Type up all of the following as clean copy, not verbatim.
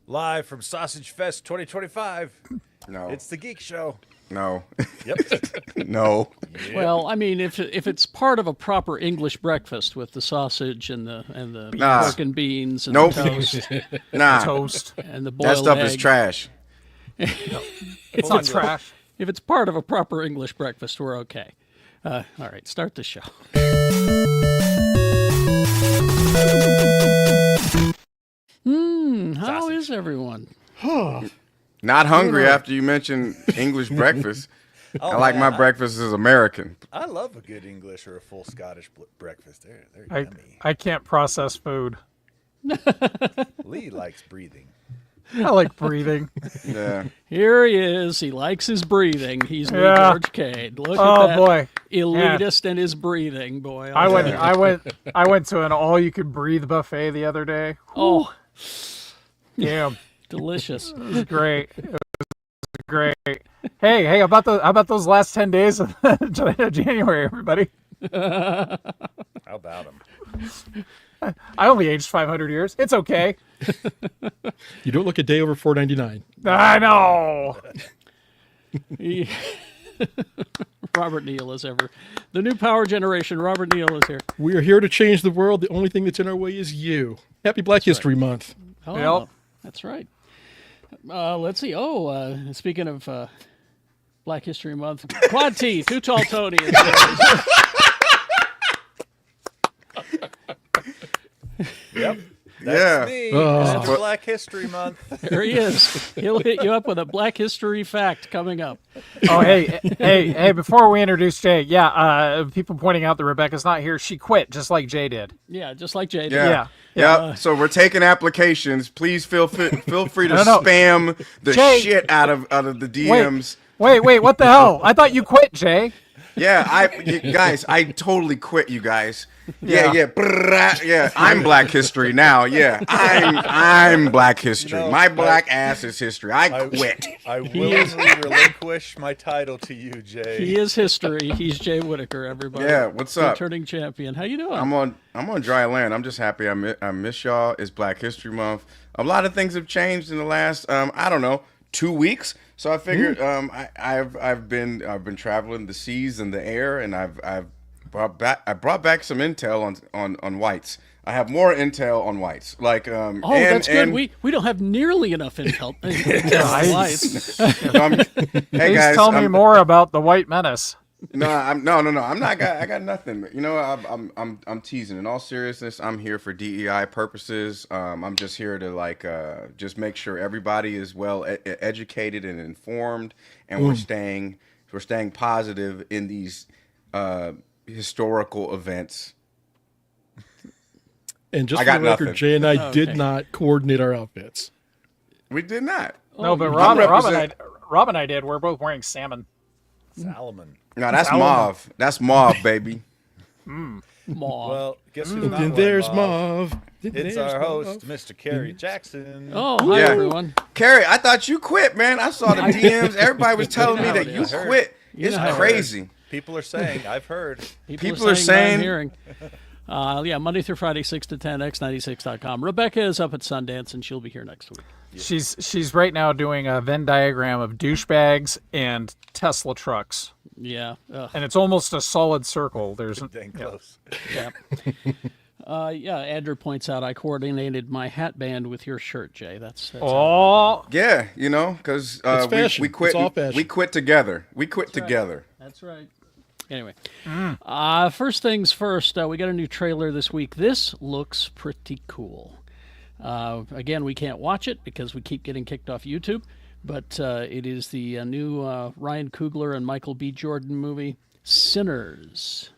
Live from Sausage Fest 2025. No. It's the Geek Show. No. Yep. No. Yep. Well, I mean, if it's part of a proper English breakfast with the sausage and the Nah. pork and beans and Nope. the toast Nah. Toast. and the boiled That stuff egg. is trash. It's not trash. If it's part of a proper English breakfast, we're okay. All right, start the show. How is everyone? Not hungry after you mentioned English breakfast. I like my breakfast as American. I love a good English or a full Scottish breakfast. They're I yummy. can't process food. Lee likes breathing. I like breathing. Yeah. Here he is. He likes his breathing. He's Lee Yeah. George Cade. Look Oh at that boy. elitist and his breathing, boy. I went to an all-you-could-breathe buffet the other day. Oh, Damn, delicious. it was great. It was great. Hey, how about those last 10 days of January, everybody? How about him? I only aged 500 years. It's okay. You don't look a day over $4.99. I know. Robert Neal is ever. The new power generation, Robert Neal is here. We are here to change the world. The only thing that's in our way is you. Happy Black History Month. Oh, Yep. that's right. Let's see. Oh, speaking of Black History Month, Quad T, Too Tall Tony is here. Yep. Yeah. That's me. Oh. It's Black History Month. There he is. He'll hit you up with a Black History fact coming up. Oh, hey! Before we introduce Jay, people pointing out that Rebecca's not here. She quit, just like Jay did. Yeah, just like Jay. Yeah. Yeah. Yep. So we're taking applications. Please feel free to No. spam the Jay. shit out of the DMs. Wait! What the hell? I thought you quit, Jay. Yeah, guys, I totally quit, you guys. Yeah. Yeah. I'm Black History now. Yeah, I'm Black History. You know, my black ass is history. I quit. I willingly relinquish my title to you, Jay. He is history. He's Jay Whitaker, everybody. Yeah, what's up? Returning champion. How you doing? I'm on dry land. I'm just happy. I miss y'all. It's Black History Month. A lot of things have changed in the last 2 weeks. So I figured I've been traveling the seas and the air, and I brought back some intel on whites. I have more intel on whites. Like that's good. We don't have nearly enough intel. Nice. hey Please guys, tell me more about the White Menace. No. I'm not. I got nothing. You know, I'm teasing. In all seriousness, I'm here for DEI purposes. I'm just here to just make sure everybody is well educated and informed, and we're staying positive in these historical events. And just I for got the record, nothing. Jay and I Okay. did not coordinate our outfits. We did not. No, but I'm Rob represent- and I did. We're both wearing salmon. Salomon. No, that's Salmon. mauve. That's mauve, baby. Maw. Well, guess who's not Then wearing there's mauve? Mauve. Then It's there's our Mauve. host, Mr. Kerry Jackson. Oh, hi Yeah. everyone. Carrie, I thought you quit, man. I saw the DMs. Everybody was telling me that you I heard. quit. You It's know how it crazy. People are saying, I've heard. People are I'm saying- hearing. Monday through Friday, 6 to 10, x96.com. Rebecca is up at Sundance, and she'll be here next week. She's right now doing a Venn diagram of douchebags and Tesla trucks, Yeah. and it's almost a solid circle. There's Dang close. Yeah. Andrew points out I coordinated my hat band with your shirt, Jay. That's oh, Yeah, you know, because It's fashion. we quit. It's all fashion. We quit together. We quit together. That's right. Anyway, first things first, we got a new trailer this week. This looks pretty cool. Again, we can't watch it because we keep getting kicked off YouTube, but it is the new Ryan Coogler and Michael B. Jordan movie, Sinners.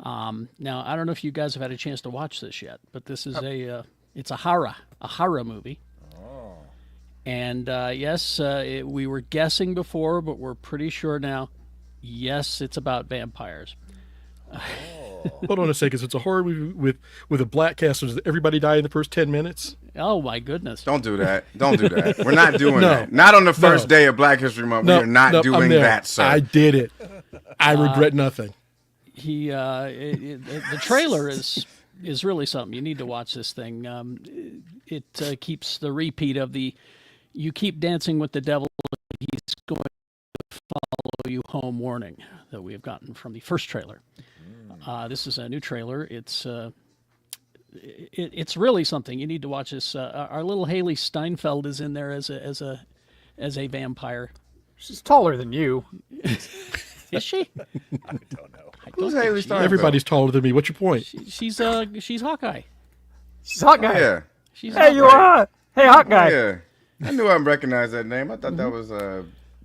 Now, I don't know if you guys have had a chance to watch this yet, but this is it's a horror movie. Oh. And yes, we were guessing before, but we're pretty sure now. Yes, it's about vampires. Hold on a second. So it's a horror movie with a black cast. So does everybody die in the first 10 minutes? Oh my goodness! Don't do that. Don't do that. We're not doing No. that. Not on the first No. day of Black History Month. No, we are not no, doing I'm there. that, sir. I did it. I regret nothing. The trailer is is really something. You need to watch this thing. It keeps the repeat of the "you keep dancing with the devil, he's going to follow you home" warning that we have gotten from the first trailer. This is a new trailer. It's really something. You need to watch this. Our little Haley Steinfeld is in there as a vampire. She's taller than you. Is she? I don't know. Who's Haley Steinfeld? Everybody's taller than me. What's your point? She's Hawkeye. She's a hot guy. Yeah. She's Hey, you are. Hey, hot guy. Yeah. I knew I recognized that name. I thought that was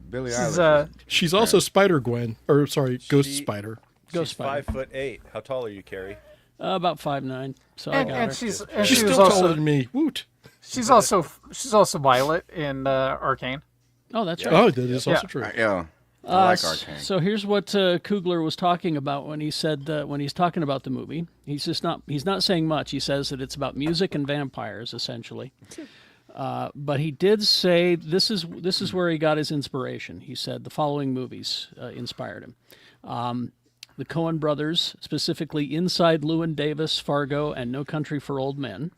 Billie Eilish. She's also Spider-Gwen. Or, sorry, Ghost Spider. Ghost She's Spider. 5'8". How tall are you, Carrie? About 5'9". So I got her. And she's She's still taller than me. Woot. She's also Violet in Arcane. Oh, that's right. Oh, that is also true. Yeah. I like Arcane. So here's what Coogler was talking about when he said when he's talking about the movie. He's not saying much. He says that it's about music and vampires essentially. But he did say this is where he got his inspiration. He said the following movies inspired him. The Coen brothers, specifically Inside Llewyn Davis, Fargo, and No Country for Old Men.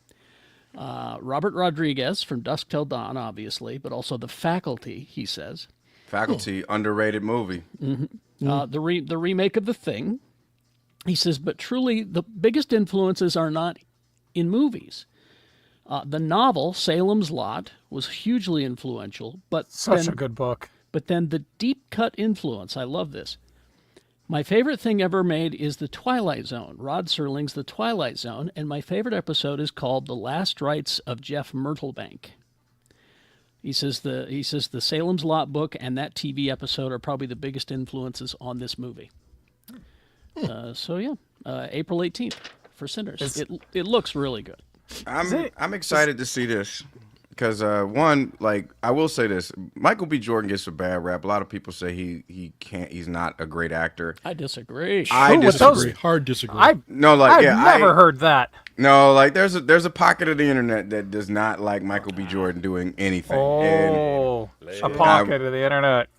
Robert Rodriguez from Dusk Till Dawn, obviously, but also The Faculty, he says. Faculty, underrated movie. The remake of The Thing. He says, but truly the biggest influences are not in movies. The novel, Salem's Lot, was hugely influential, but Such a good book. But then the deep cut influence, I love this. My favorite thing ever made is The Twilight Zone, Rod Serling's The Twilight Zone, and my favorite episode is called The Last Rites of Jeff Myrtlebank. He says the Salem's Lot book and that TV episode are probably the biggest influences on this movie. April 18th for Sinners. It looks really good. I'm excited to see this. Because one, like I will say this, Michael B. Jordan gets a bad rap. A lot of people say he's not a great actor. I disagree. I disagree. Hard disagree. I've never heard that. No, like there's a pocket of the internet that does not like Michael B. Jordan doing anything. Oh, a pocket of the internet.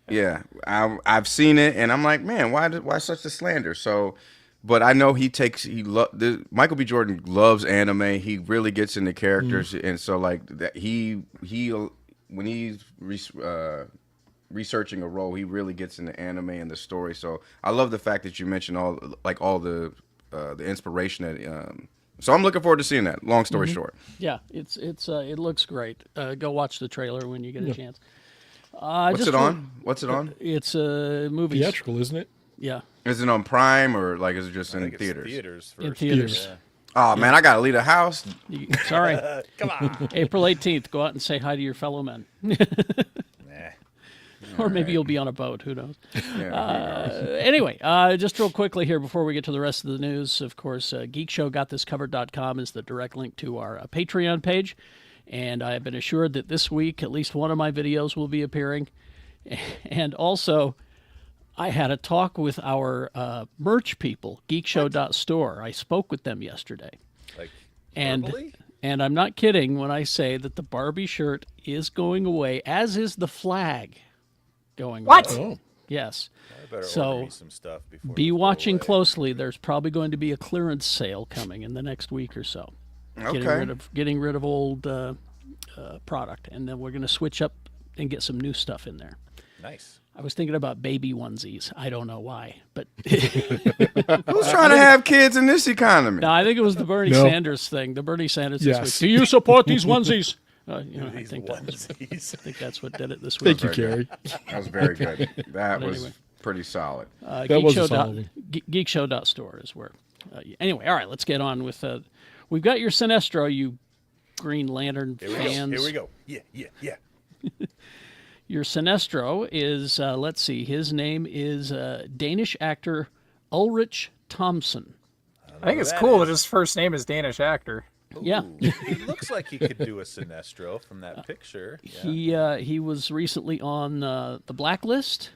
Yeah, I've seen it, and I'm like, man, why such a slander? So. But I know Michael B. Jordan loves anime. He really gets into characters, and so like that when he's researching a role, he really gets into anime and the story. So I love the fact that you mentioned all the inspiration that. So I'm looking forward to seeing that. Long story short. Yeah, it looks great. Go watch the trailer when you get a chance. What's it on? What's it on? It's a movie. Theatrical, isn't it? Yeah. Is it on Prime or like is it just in theaters? Theaters first. In theaters. Yeah. Oh man, I gotta leave the house. Sorry. Come on. April 18th. Go out and say hi to your fellow men. Nah. Or maybe you'll be on a boat. Who knows? Yeah, Anyway, just real quickly here before we get to the rest of the news, of course, GeekShowGotThisCovered.com is the direct link to our Patreon page. And I have been assured that this week at least one of my videos will be appearing. And also, I had a talk with our merch people, Geekshow.store. I spoke with them yesterday. Like, and verbally? and I'm not kidding when I say that the Barbie shirt is going away, as is the flag going away. Oh. Yes. I better So, order me some stuff before Be those go watching away. closely. There's probably going to be a clearance sale coming in the next week or so. Okay. Getting rid of old product, and then we're going to switch up and get some new stuff in there. Nice. I was thinking about baby onesies. I don't know why, but Who's trying to have kids in this economy? no, I think it was the Bernie No. Sanders thing. The Bernie Sanders this Yes. week. Do you support these onesies? I These think onesies. that's what did it this week. Thank you, Carrie. That was very good. That was anyway. pretty solid. That was a solid one. Geekshow.store is where. Anyway, all right, let's get on with. We've got your Sinestro, you Green Lantern fans. Here we go. Yeah. Your Sinestro is, let's see, his name is Danish actor Ulrich Thomson. I think it's that cool is. that his first name is Danish actor. Yeah. Ooh, he looks like he could do a Sinestro from that picture. Yeah. He was recently on the Blacklist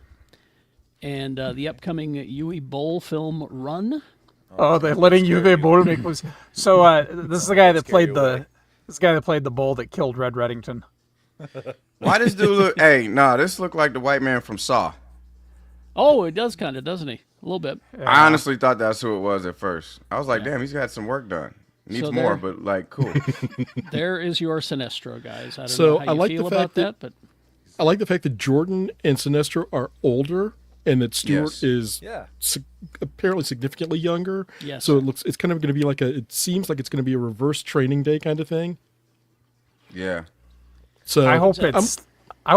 and the upcoming Yui Bowl film Run. Oh, they're letting you the bull make was so. This is the guy that played the bull that killed Red Reddington. Why does dude look? Hey, nah, this look like the white man from Saw. Oh, it does kind of, doesn't he? little bit. I honestly thought that's who it was at first. I was like, damn, he's got some work done. Needs So more, but like, cool. There is your Sinestro, guys. I don't So know how I you like feel the about fact that, but I like the fact that Jordan and Sinestro are older, and that Stewart is apparently significantly younger. Yes. So it's kind of going to be like it seems like it's going to be a reverse training day kind of thing. Yeah. So I hope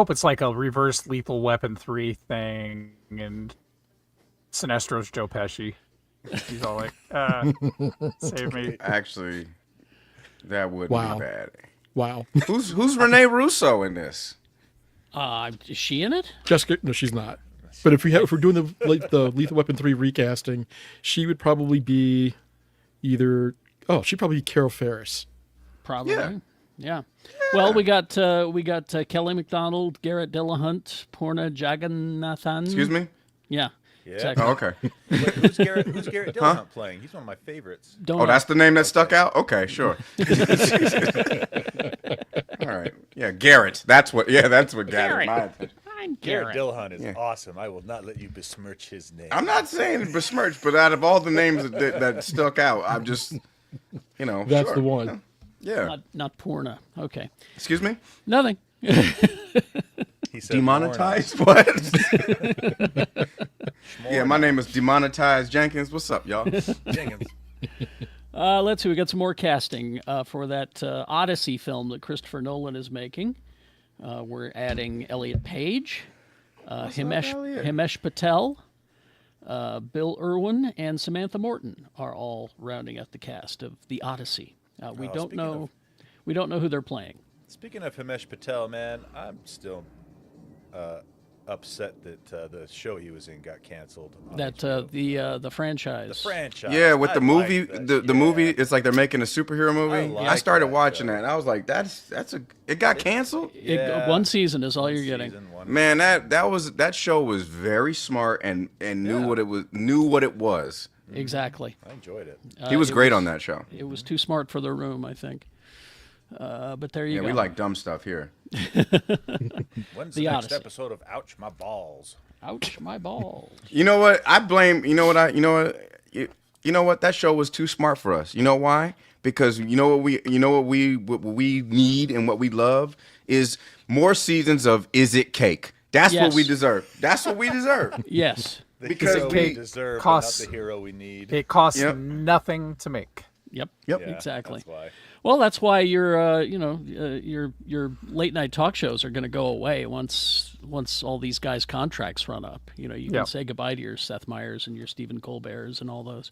it's like a reverse Lethal Weapon 3 thing, and Sinestro's Joe Pesci. He's all like, save me. Actually, that would Wow. be bad. Wow. Who's Rene Russo in this? is she in it? Jessica, no, she's not. But if we're doing the Lethal Weapon 3 recasting, she would probably be she'd probably be Carol Ferris. Probably. Yeah. Well, we got Kelly MacDonald, Garrett Dillahunt, Purna Jagannathan. Excuse me? Yeah. Yeah. Exactly. Oh, okay. Wait, who's Garrett Dillahunt playing? He's one of my favorites. Oh, that's the name that stuck out? Okay, sure. All right. Yeah, Garrett. That's what got my attention. I'm Garrett Garrett. Dillahunt is awesome. I will not let you besmirch his name. I'm not saying besmirch, but out of all the names that stuck out, I'm just, That's sure. the one. Yeah. Not Purna. Okay. Excuse me? Nothing. He said Demonetized? What? Yeah, my name is Demonetized Jenkins. What's up, y'all? Jenkins. Let's see. We got some more casting for that Oddesy film that Christopher Nolan is making. We're adding Eliot Page, Himesh Patel, Bill Erwin, and Samantha Morton are all rounding out the cast of the Oddesy. We don't know who they're playing. Speaking of Himesh Patel, man, I'm still upset that the show he was in got canceled. That the franchise. The franchise. Yeah, with the I movie, like that. the movie, it's like they're making a superhero movie. like I started that watching show. that, and I was like, it got canceled? Yeah. One season is all you're getting. Season one. Man, that show was very smart and knew what it was. Exactly. I enjoyed it. He was great on that show. It was too smart for their room, I think. But there you Yeah, go. we like dumb stuff here. When's The the next Odyssey. episode of Ouch My Balls? Ouch, my balls. You know what? I blame. You know what? That show was too smart for us. You know why? Because what we need and what we love is more seasons of Is It Cake? That's what we Yes. deserve. That's what we deserve. Yes. The Because hero we we deserve, costs- but not the hero we need. It costs Yep. nothing to make. Yep. Yep. Yeah, Exactly. That's why. Well, that's why your late night talk shows are going to go away once all these guys' contracts run up. You can Yep. say goodbye to your Seth Meyers and your Stephen Colberts and all those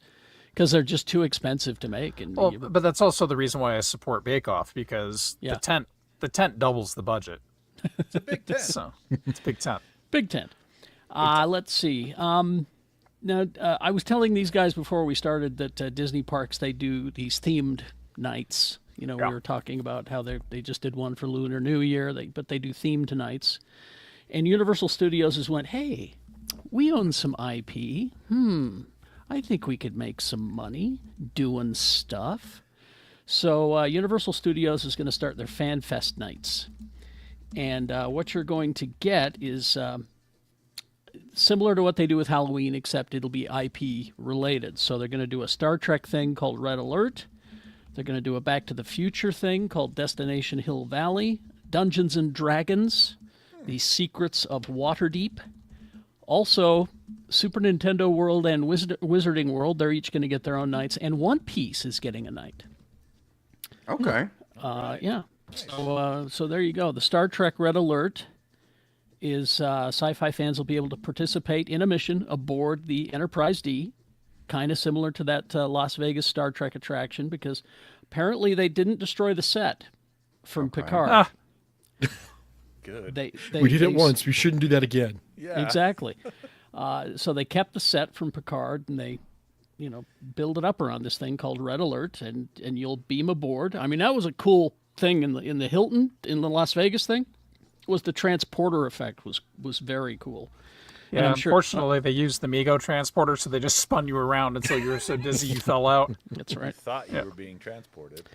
because they're just too expensive to make. And Well, but that's also the reason why I support Bake Off, because Yeah. the tent doubles the budget. It's a big tent. So it's a big tent. Big tent. Let's see. Now, I was telling these guys before we started that Disney parks, they do these themed nights. We were talking about how they just did one for Lunar New Year, but they do themed nights. And Universal Studios has went, hey, we own some IP. I think we could make some money doing stuff. So Universal Studios is going to start their FanFest nights. And what you're going to get is similar to what they do with Halloween, except it'll be IP related. So they're going to do a Star Trek thing called Red Alert. They're going to do a Back to the Future thing called Destination Hill Valley, Dungeons and Dragons, The Secrets of Waterdeep. Also, Super Nintendo World and Wizarding World, they're each going to get their own nights. And One Piece is getting a night. Okay. Yeah. So there you go. The Star Trek Red Alert is sci-fi fans will be able to participate in a mission aboard the Enterprise D, kind of similar to that Las Vegas Star Trek attraction, because apparently they didn't destroy the set from Picard. Good. We did it once. We shouldn't do that again. Yeah. Exactly. So they kept the set from Picard, and they, build it up around this thing called Red Alert, and you'll beam aboard. I mean, that was a cool thing in the Hilton, in the Las Vegas thing, was the transporter effect was very cool. And Yeah, I'm sure- unfortunately, they used the Mego transporter, so they just spun you around until you were so dizzy you fell out. That's right. Thought you were being transported.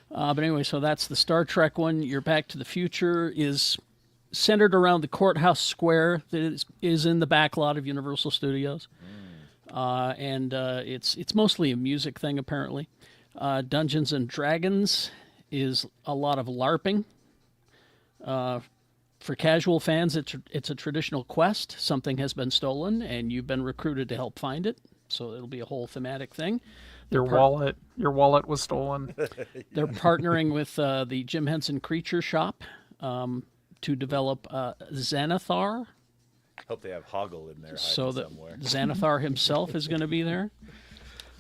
But anyway, so that's the Star Trek one. Your Back to the Future is centered around the courthouse square that is in the back lot of Universal Studios. and it's mostly a music thing apparently. Dungeons and Dragons is a lot of LARPing. For casual fans, it's a traditional quest. Something has been stolen, and you've been recruited to help find it. So it'll be a whole thematic thing. Your wallet was stolen. They're partnering with the Jim Henson Creature Shop to develop Xanathar. Hope they have Hoggle in there So that somewhere. Xanathar himself is going to be there.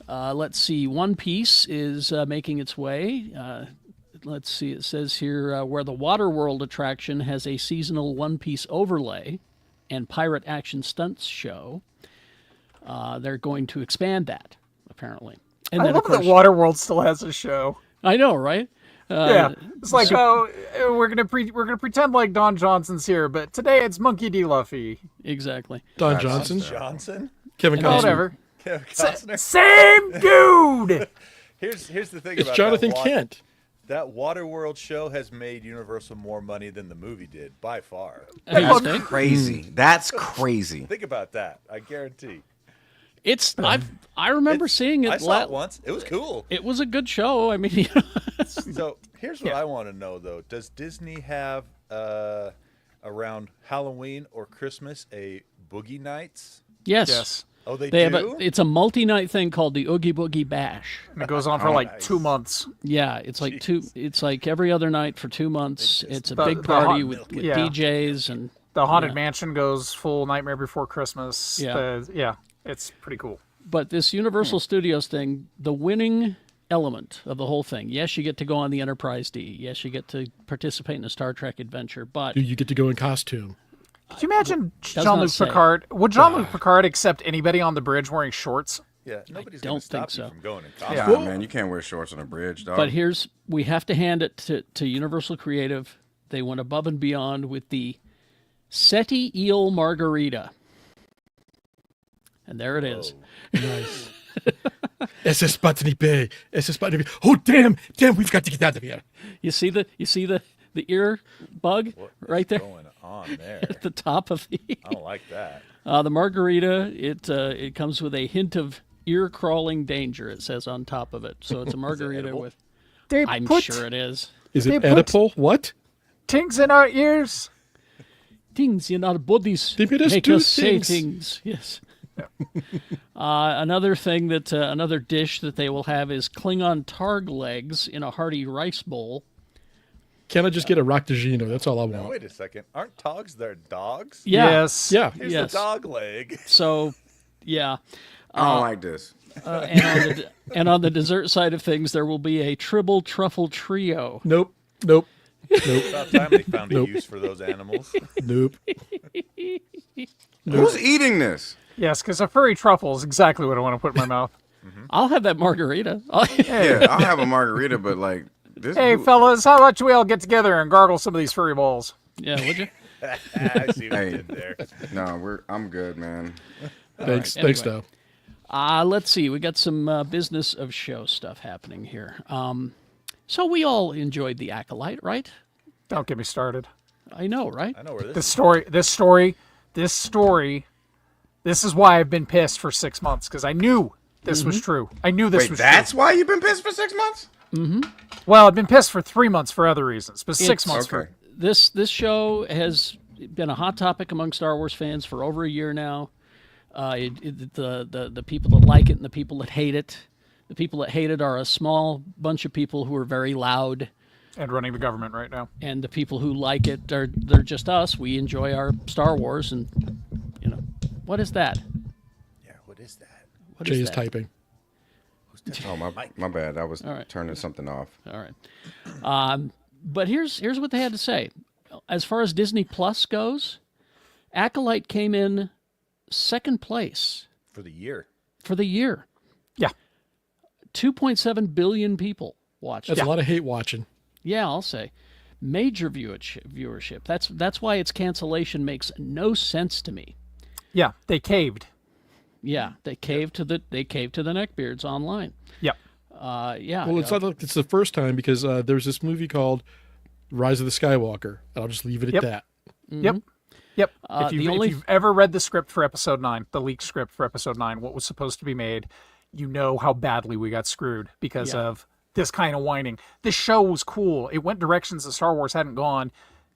Let's see. One Piece is making its way. Let's see. It says here where the Waterworld attraction has a seasonal One Piece overlay and pirate action stunts show. They're going to expand that apparently. And I then, love of course, that Waterworld still has a show. I know, right? Yeah, it's like, we're gonna pretend like Don Johnson's here, but today it's Monkey D. Luffy. Exactly. Don Johnson, Johnson? Kevin Costner. Whatever. Kevin Costner? Same dude. Here's the thing It's about Jonathan that Kent. That Waterworld show has made Universal more money than the movie did, by far. You think? Crazy. That's crazy. Think about that. I guarantee. I remember seeing it. I saw it once. It was cool. It was a good show. I mean, So here's what I want to know, though. Does Disney have around Halloween or Christmas a Boogie Nights? yes. Oh, they They do? have it's a multi-night thing called the Oogie Boogie Bash. And it goes on for like nice. 2 months. Yeah, it's like it's like every other night for 2 months. It's a The- big the party hot- with yeah. DJs and The Haunted Mansion goes full Nightmare Before Christmas. Yeah. It's pretty cool. but this Universal Studios thing, the winning element of the whole thing. Yes, you get to go on the Enterprise D. Yes, you get to participate in a Star Trek adventure, but You get to go in costume. Could you imagine not Jean-Luc say. Picard? Would Jean-Luc Picard accept anybody on the bridge wearing shorts? Yeah, nobody's don't going to stop think you so. from going in costume. Yeah, man, you can't wear shorts on a bridge, dog. But we have to hand it to Universal Creative. They went above and beyond with the Ceti Eel Margerita. And there it is. Nice. SS Botany Bay. SS Botany Bay. Oh, damn. We've got to get out of here. You see the ear bug What is right there going on there? at the top of the I don't like that. the margarita. It comes with a hint of ear crawling danger. It says on top of it. So it's a margarita edible? with. They I'm put sure it is. Is They it put- edible? What? things in our ears. Things in our bodies They made us make do us say things. things. Yes. Another thing another dish that they will have is Klingon targ legs in a hearty rice bowl. Can I just get a rock de Gino? That's all I Now, want. wait a second. Aren't togs their dogs? Yeah. Yes. Yeah. Here's Yes. the dog leg. So, yeah. I don't like this. And on the dessert side of things, there will be a tribble truffle trio. Nope. About time they found a Nope. use for those animals. Nope. Who's eating this? Yes, because a furry truffle is exactly what I want to put in my mouth. I'll have that margarita. Yeah, I'll have a margarita, but like this. Hey, fellas, how about we all get together and gargle some of these furry balls? Yeah, would you? I see what Hey. you did there. No, I'm good, man. Thanks. Anyway. Thanks, though. Let's see. We got some business of show stuff happening here. So we all enjoyed the Acolyte, right? Don't get me started. I know, right? I know where this This is. story. This is why I've been pissed for 6 months, because I knew this was true. I knew this Wait, was that's true. why you've been pissed for 6 months? Well, I've been pissed for 3 months for other reasons, but 6 months Okay. for This show has been a hot topic among Star Wars fans for over a year now. The people that like it and the people that hate it. The people that hate it are a small bunch of people who are very loud, and running the government right now. and the people who like it they're just us. We enjoy our Star Wars, and what is that? Yeah, what is that? What Jay is that? typing. Oh my bad. I was right. turning something off. All right. But here's what they had to say. As far as Disney Plus goes, Acolyte came in second place For the year. for the year. Yeah. 2.7 billion people watched That's it. a lot of hate watching. Yeah, I'll say. Major viewership. That's why its cancellation makes no sense to me. Yeah, they caved. Yeah, they caved to the neckbeards online. Yep. Yeah. Well, it's not like it's the first time because there's this movie called Rise of the Skywalker. And I'll just leave it at Yep. that. Yep. Yep. The If only you've ever read the script for episode 9, the leaked script for episode 9, what was supposed to be made, you know how badly we got screwed because of this kind of whining. This show was cool. It went directions that Star Wars hadn't gone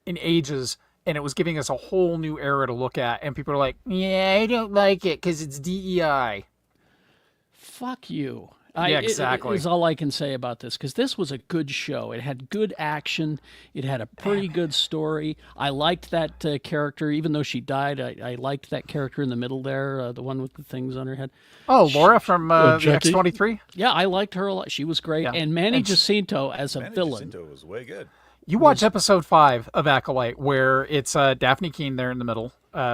in ages, and it was giving us a whole new era to look at. And people are like, yeah, I don't like it because it's DEI. Fuck you. Yeah, exactly. Is all I can say about this, because this was a good show. It had good action. It had a pretty good story. I liked that character, even though she died. I liked that character in the middle there, the one with the things on her head. Oh, Laura from the Jackie? X-23? Yeah, I liked her a lot. She was great. Yeah. And Manny And Jacinto as a Manny villain. Jacinto was way good. You watch episode 5 of Acolyte, where it's Daphne Keane there in the middle,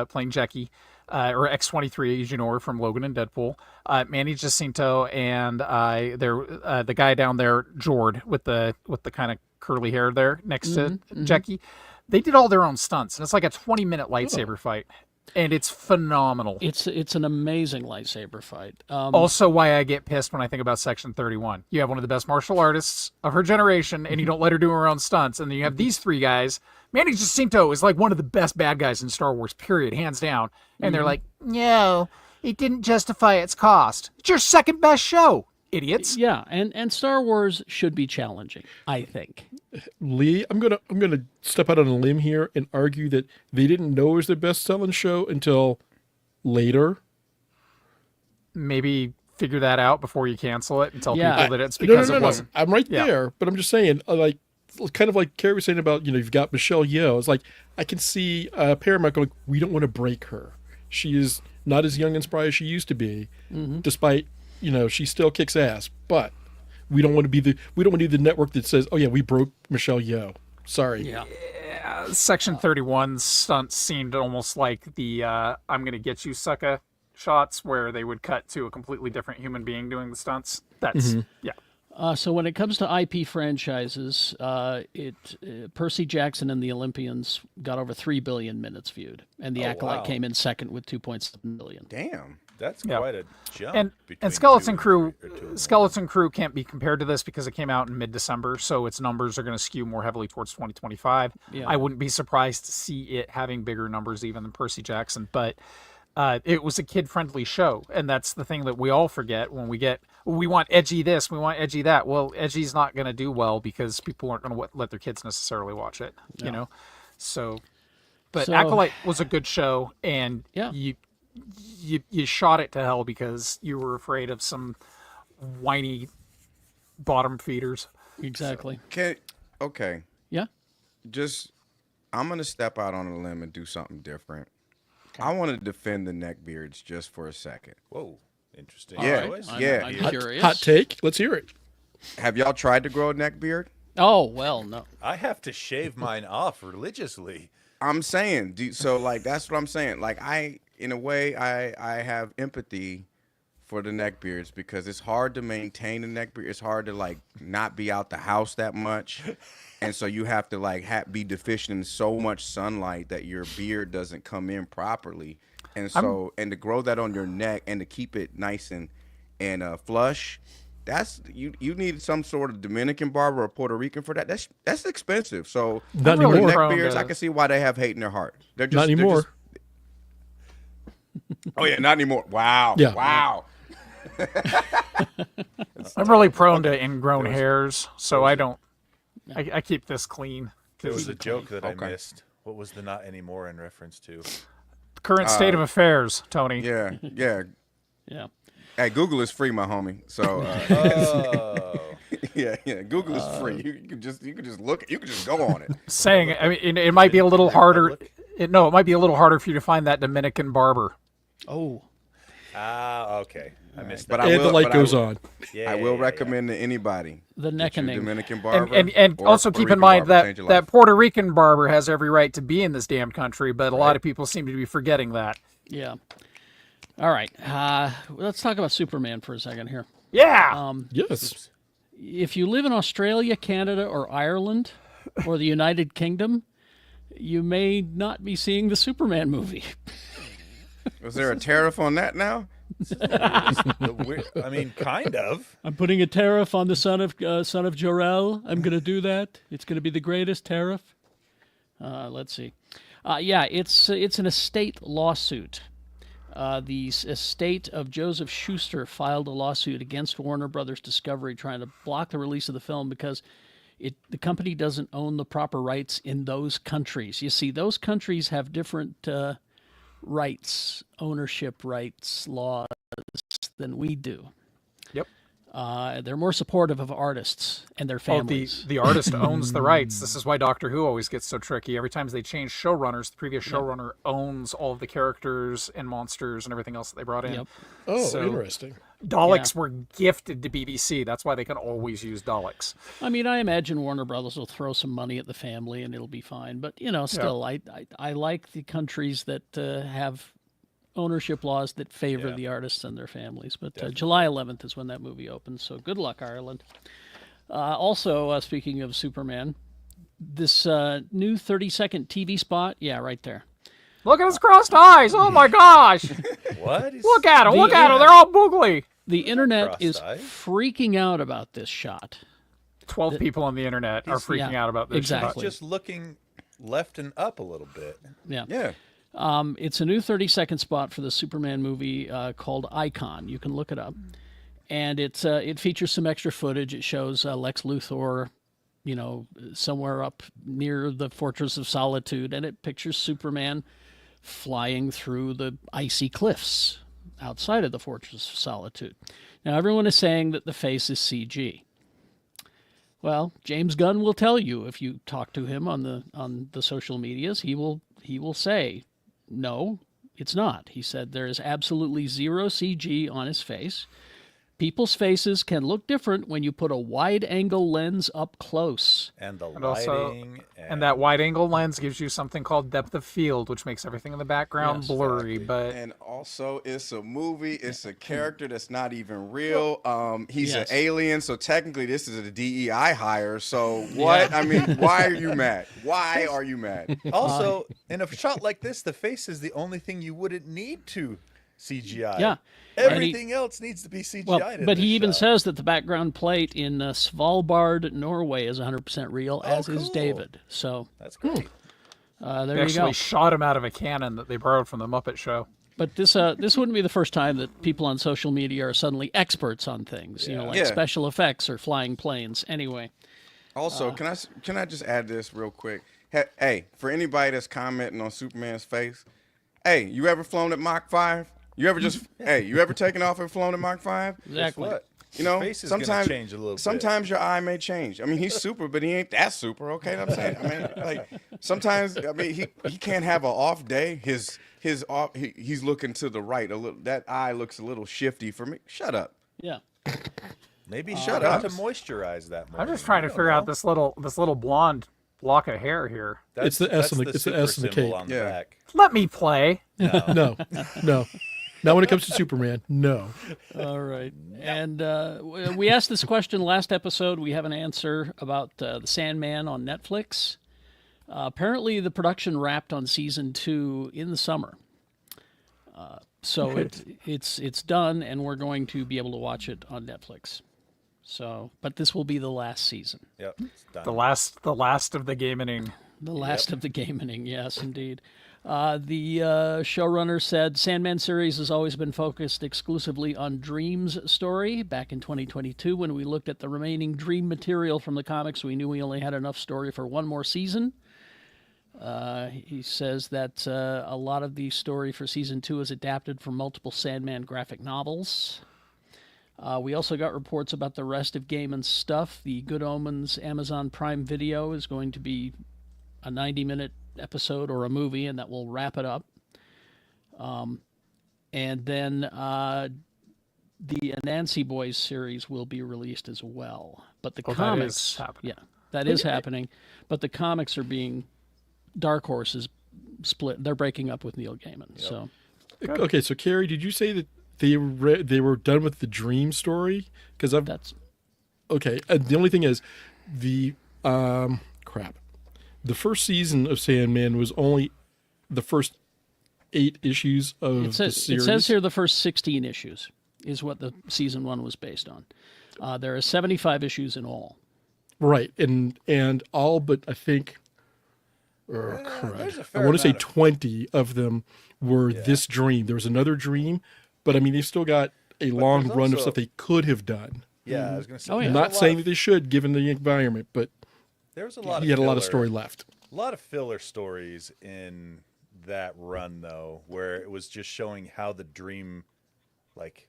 playing Jackie, or X-23, as you know her from Logan and Deadpool. Manny Jacinto and the guy down there, Jord, with the kind of curly hair there next to Jackie. They did all their own stunts, and it's like a 20-minute lightsaber fight, and it's phenomenal. It's an amazing lightsaber fight. Also why I get pissed when I think about Section 31. You have one of the best martial artists of her generation, and you don't let her do her own stunts. And then you have these three guys. Manny Jacinto is like one of the best bad guys in Star Wars, period, hands down. And they're like, no, it didn't justify its cost. It's your second best show, idiots. Yeah, and Star Wars should be challenging, I think. Lee, I'm gonna step out on a limb here and argue that they didn't know it was their best-selling show until later. Maybe figure that out before you cancel it and tell Yeah. people that it's because No. it wasn't. I'm right Yeah. there, but I'm just saying, like, kind of like Carrie was saying about, you've got Michelle Yeoh. It's like, I can see Paramount going, we don't want to break her. She is not as young and spry as she used to be, despite, she still kicks ass. But we don't want to be the network that says, oh yeah, we broke Michelle Yeoh. Sorry. Yeah. Section 31 stunts seemed almost like the I'm going to get you, sucker shots where they would cut to a completely different human being doing the stunts. That's, yeah. So when it comes to IP franchises, Percy Jackson and the Olympians got over 3 billion minutes viewed, and the Acolyte wow. came in second with 2.7 billion. Damn. That's Yeah. quite a jump. And between Skeleton 2 Crew, and 3, or 2 and 1. Skeleton Crew can't be compared to this because it came out in mid-December, so its numbers are going to skew more heavily towards 2025. Yeah. I wouldn't be surprised to see it having bigger numbers even than Percy Jackson, but it was a kid-friendly show, and that's the thing that we all forget when we want edgy this, we want edgy that. Well, edgy's not going to do well because people aren't going to let their kids necessarily watch it, you know? So, but So- Acolyte was a good show, and Yeah. you shot it to hell because you were afraid of some whiny bottom feeders. Exactly. Okay. Yeah. I'm going to step out on a limb and do something different. I want to defend the neckbeards just for a second. Whoa, interesting. Yeah, choice. yeah. I'm Hot- curious. Hot take. Let's hear it. Have y'all tried to grow a neckbeard? Oh, well, no. I have to shave mine off religiously. I'm saying, so like that's what I'm saying. Like in a way, I have empathy for the neckbeards because it's hard to maintain a neckbeard. It's hard to like not be out the house that much, and so you have to like be deficient in so much sunlight that your beard doesn't come in properly, and so and to grow that on your neck and to keep it nice and flush. That's you need some sort of Dominican barber or Puerto Rican for that. That's expensive. So Not for the anymore. neckbeards, I can see why they have hate in their heart. They're just Not anymore. Oh yeah, not anymore. Wow. Yeah. Wow. I'm really prone to ingrown hairs, so I don't. I keep this clean. There was a joke that I Okay. missed. What was the not anymore in reference to? Current state of affairs, Tony. Yeah. Yeah. Yeah. Hey, Google is free, my homie. So Oh, yeah. Google is free. You can just look. You can just go on it. Saying, I mean, it might be a little harder. It might be a little harder for you to find that Dominican barber. Oh, okay. I missed But that. I And will, the light but goes I will- on. Yeah, I will yeah. recommend to anybody. the Get your neckening. Dominican barber. And or also Puerto keep in Rican mind barber, change that your that life. Puerto Rican barber has every right to be in this damn country, but a lot of people seem to be forgetting that. Yeah. All right. Let's talk about Superman for a second here. Yeah. Yes. If you live in Australia, Canada, or Ireland, or the United Kingdom, you may not be seeing the Superman movie. Was there a tariff on that now? I mean, kind of. I'm putting a tariff on the son of Jor-El. I'm going to do that. It's going to be the greatest tariff. Let's see. Yeah, it's an estate lawsuit. The estate of Joseph Schuster filed a lawsuit against Warner Brothers Discovery trying to block the release of the film because the company doesn't own the proper rights in those countries. You see, those countries have different rights, ownership rights, laws than we do. Yep. They're more supportive of artists and their families. The artist owns the rights. This is why Doctor Who always gets so tricky. Every time they change showrunners, the previous showrunner owns all of the characters and monsters and everything else that they brought in. Yep. Oh, So- interesting. Daleks were gifted to BBC. That's why they can always use Daleks. I mean, I imagine Warner Brothers will throw some money at the family and it'll be fine. But, still, I like the countries that have ownership laws that favor the artists and their families. But July 11th is when that movie opens. So good luck, Ireland. Also, speaking of Superman, this new 30-second TV spot. Yeah, right there. Look at his crossed eyes. Oh, my gosh. What? Look at him. Look at him. They're all boogly. The internet is Crossed eyes? freaking out about this shot. 12 people on the internet are freaking out about this. exactly. Just looking left and up a little bit. Yeah. Yeah. It's a new 30-second spot for the Superman movie called Icon. You can look it up. And it features some extra footage. It shows Lex Luthor, somewhere up near the Fortress of Solitude. And it pictures Superman flying through the icy cliffs outside of the Fortress of Solitude. Now, everyone is saying that the face is CG. Well, James Gunn will tell you if you talk to him on the social medias. He will say, no, it's not. He said there is absolutely zero CG on his face. People's faces can look different when you put a wide-angle lens up close. And the And also, lighting. and that wide-angle lens gives you something called depth of field, which makes everything in the background Yes, blurry. But And also, it's a movie. It's a character that's not even real. He's Yes. an alien, so technically this is a DEI hire. So what? I mean, why are you mad? Why are you mad? Also, in a shot like this, the face is the only thing you wouldn't need to CGI. Yeah. Everything else needs to be CGI. Well, but he even says that the background plate in Svalbard, Norway, is 100% real, as is cool. David. So That's great. there they you actually go. shot him out of a cannon that they borrowed from the Muppet Show. But this wouldn't be the first time that people on social media are suddenly experts on things, like Yeah. special effects or flying planes. Anyway, Also, can I just add this real quick? Hey, for anybody that's commenting on Superman's face, hey, you ever flown at Mach 5? You ever taken off and flown at Mach 5? exactly. What? You know, Face is gonna sometimes change a little bit. Sometimes your eye may change. I mean, he's super, but he ain't that super. Okay, what I'm saying. I mean, like sometimes, I mean, he can't have an off day. He's looking to the right a little. That eye looks a little shifty for me. Shut up. Yeah. Maybe Shut shut up. to moisturize that more. I'm just trying to figure out this little blonde lock of hair here. It's the S and the- it's the S and the symbol K. on the Yeah. back. Let me play. No. Not when it comes to Superman. No. All right. And we asked this question last episode. We have an answer about the Sandman on Netflix. Apparently, the production wrapped on season 2 in the summer. So it's done, and we're going to be able to watch it on Netflix. So, but this will be the last season. Yep. It's done. The last of the gaming. The last of the gaming, yes, indeed. The showrunner said Sandman series has always been focused exclusively on Dream's story. Back in 2022, when we looked at the remaining Dream material from the comics, we knew we only had enough story for one more season. He says that a lot of the story for season 2 is adapted from multiple Sandman graphic novels. We also got reports about the rest of Gaiman's stuff. The Good Omens Amazon Prime Video is going to be a 90-minute episode or a movie, and that will wrap it up. And then the Anansi Boys series will be released as well. But the That is comics, happening. that is happening. But the comics are being Dark Horse is split. They're breaking up with Neil Gaiman. So Okay, so Carrie, did you say that they were done with the Dream story? Because that's okay. The only thing is the crap. The first season of Sandman was only the first 8 issues of it says, the series. it says here the first 16 issues is what the season 1 was based on. There are 75 issues in all. Right, and all but I think There's a I fair want to say amount of- 20 of them were this dream. There was another dream, but I mean, they've still got a long there's run of also- stuff they could have done. Yeah, I was going to say. Oh, yeah. there's Not a lot saying of- that they should, given the environment, but there was a lot. he had a lot of story left. A lot of filler stories in that run, though, where it was just showing how the dream, like,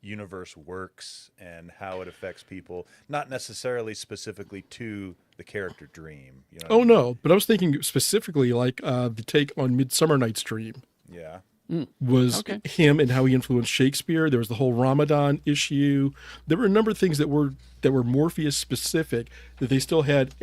universe works and how it affects people, not necessarily specifically to the character Dream. You know what I Oh mean? no, but I was thinking specifically like the take on Midsummer Night's Dream Yeah. was Okay. him and how he influenced Shakespeare. There was the whole Ramadan issue. There were a number of things that were Morpheus specific that they still had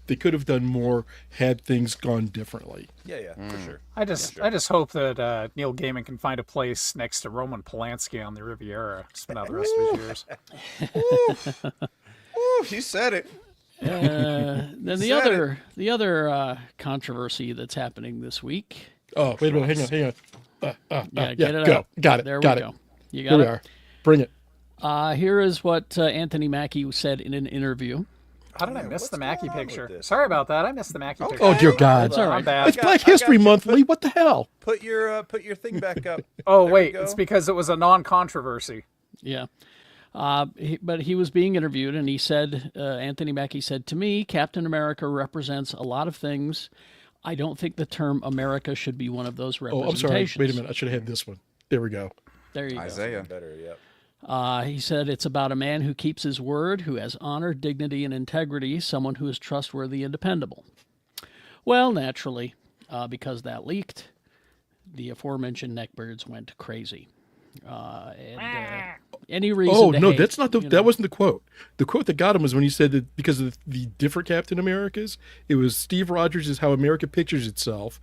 they could have done more had things gone differently. Yeah, for sure. I just hope that Neil Gaiman can find a place next to Roman Polanski on the Riviera to spend out the rest of his years. Ooh, he said it. Then the other controversy that's happening this week. Oh, wait a minute, hang on. Yeah, get it go. out. Got it. There got we it. go. You got Here we it. are. Bring it. Here is what Anthony Mackie said in an interview. How did I miss what's the Mackie going on with picture? this? Sorry about that. I missed the Mackie picture. Oh dear God! Hold on. I'm bad. It's Black I got History you. Month, Lee. What the hell? Put your thing back up. Oh, There we wait. go. It's because it was a non-controversy. Yeah. But he was being interviewed, and he said, Anthony Mackie said, to me, Captain America represents a lot of things. I don't think the term America should be one of those Oh, representations. I'm sorry. Wait a minute. I should have had this one. There we go. There you Isaiah. Better, yeah. go. He said, it's about a man who keeps his word, who has honor, dignity, and integrity, someone who is trustworthy and dependable. Well, naturally, because that leaked, the aforementioned neckbeards went crazy. Any reason Oh to no, hate, that's not the. you know. That wasn't the quote. The quote that got him was when he said that because of the different Captain Americas, it was Steve Rogers is how America pictures itself.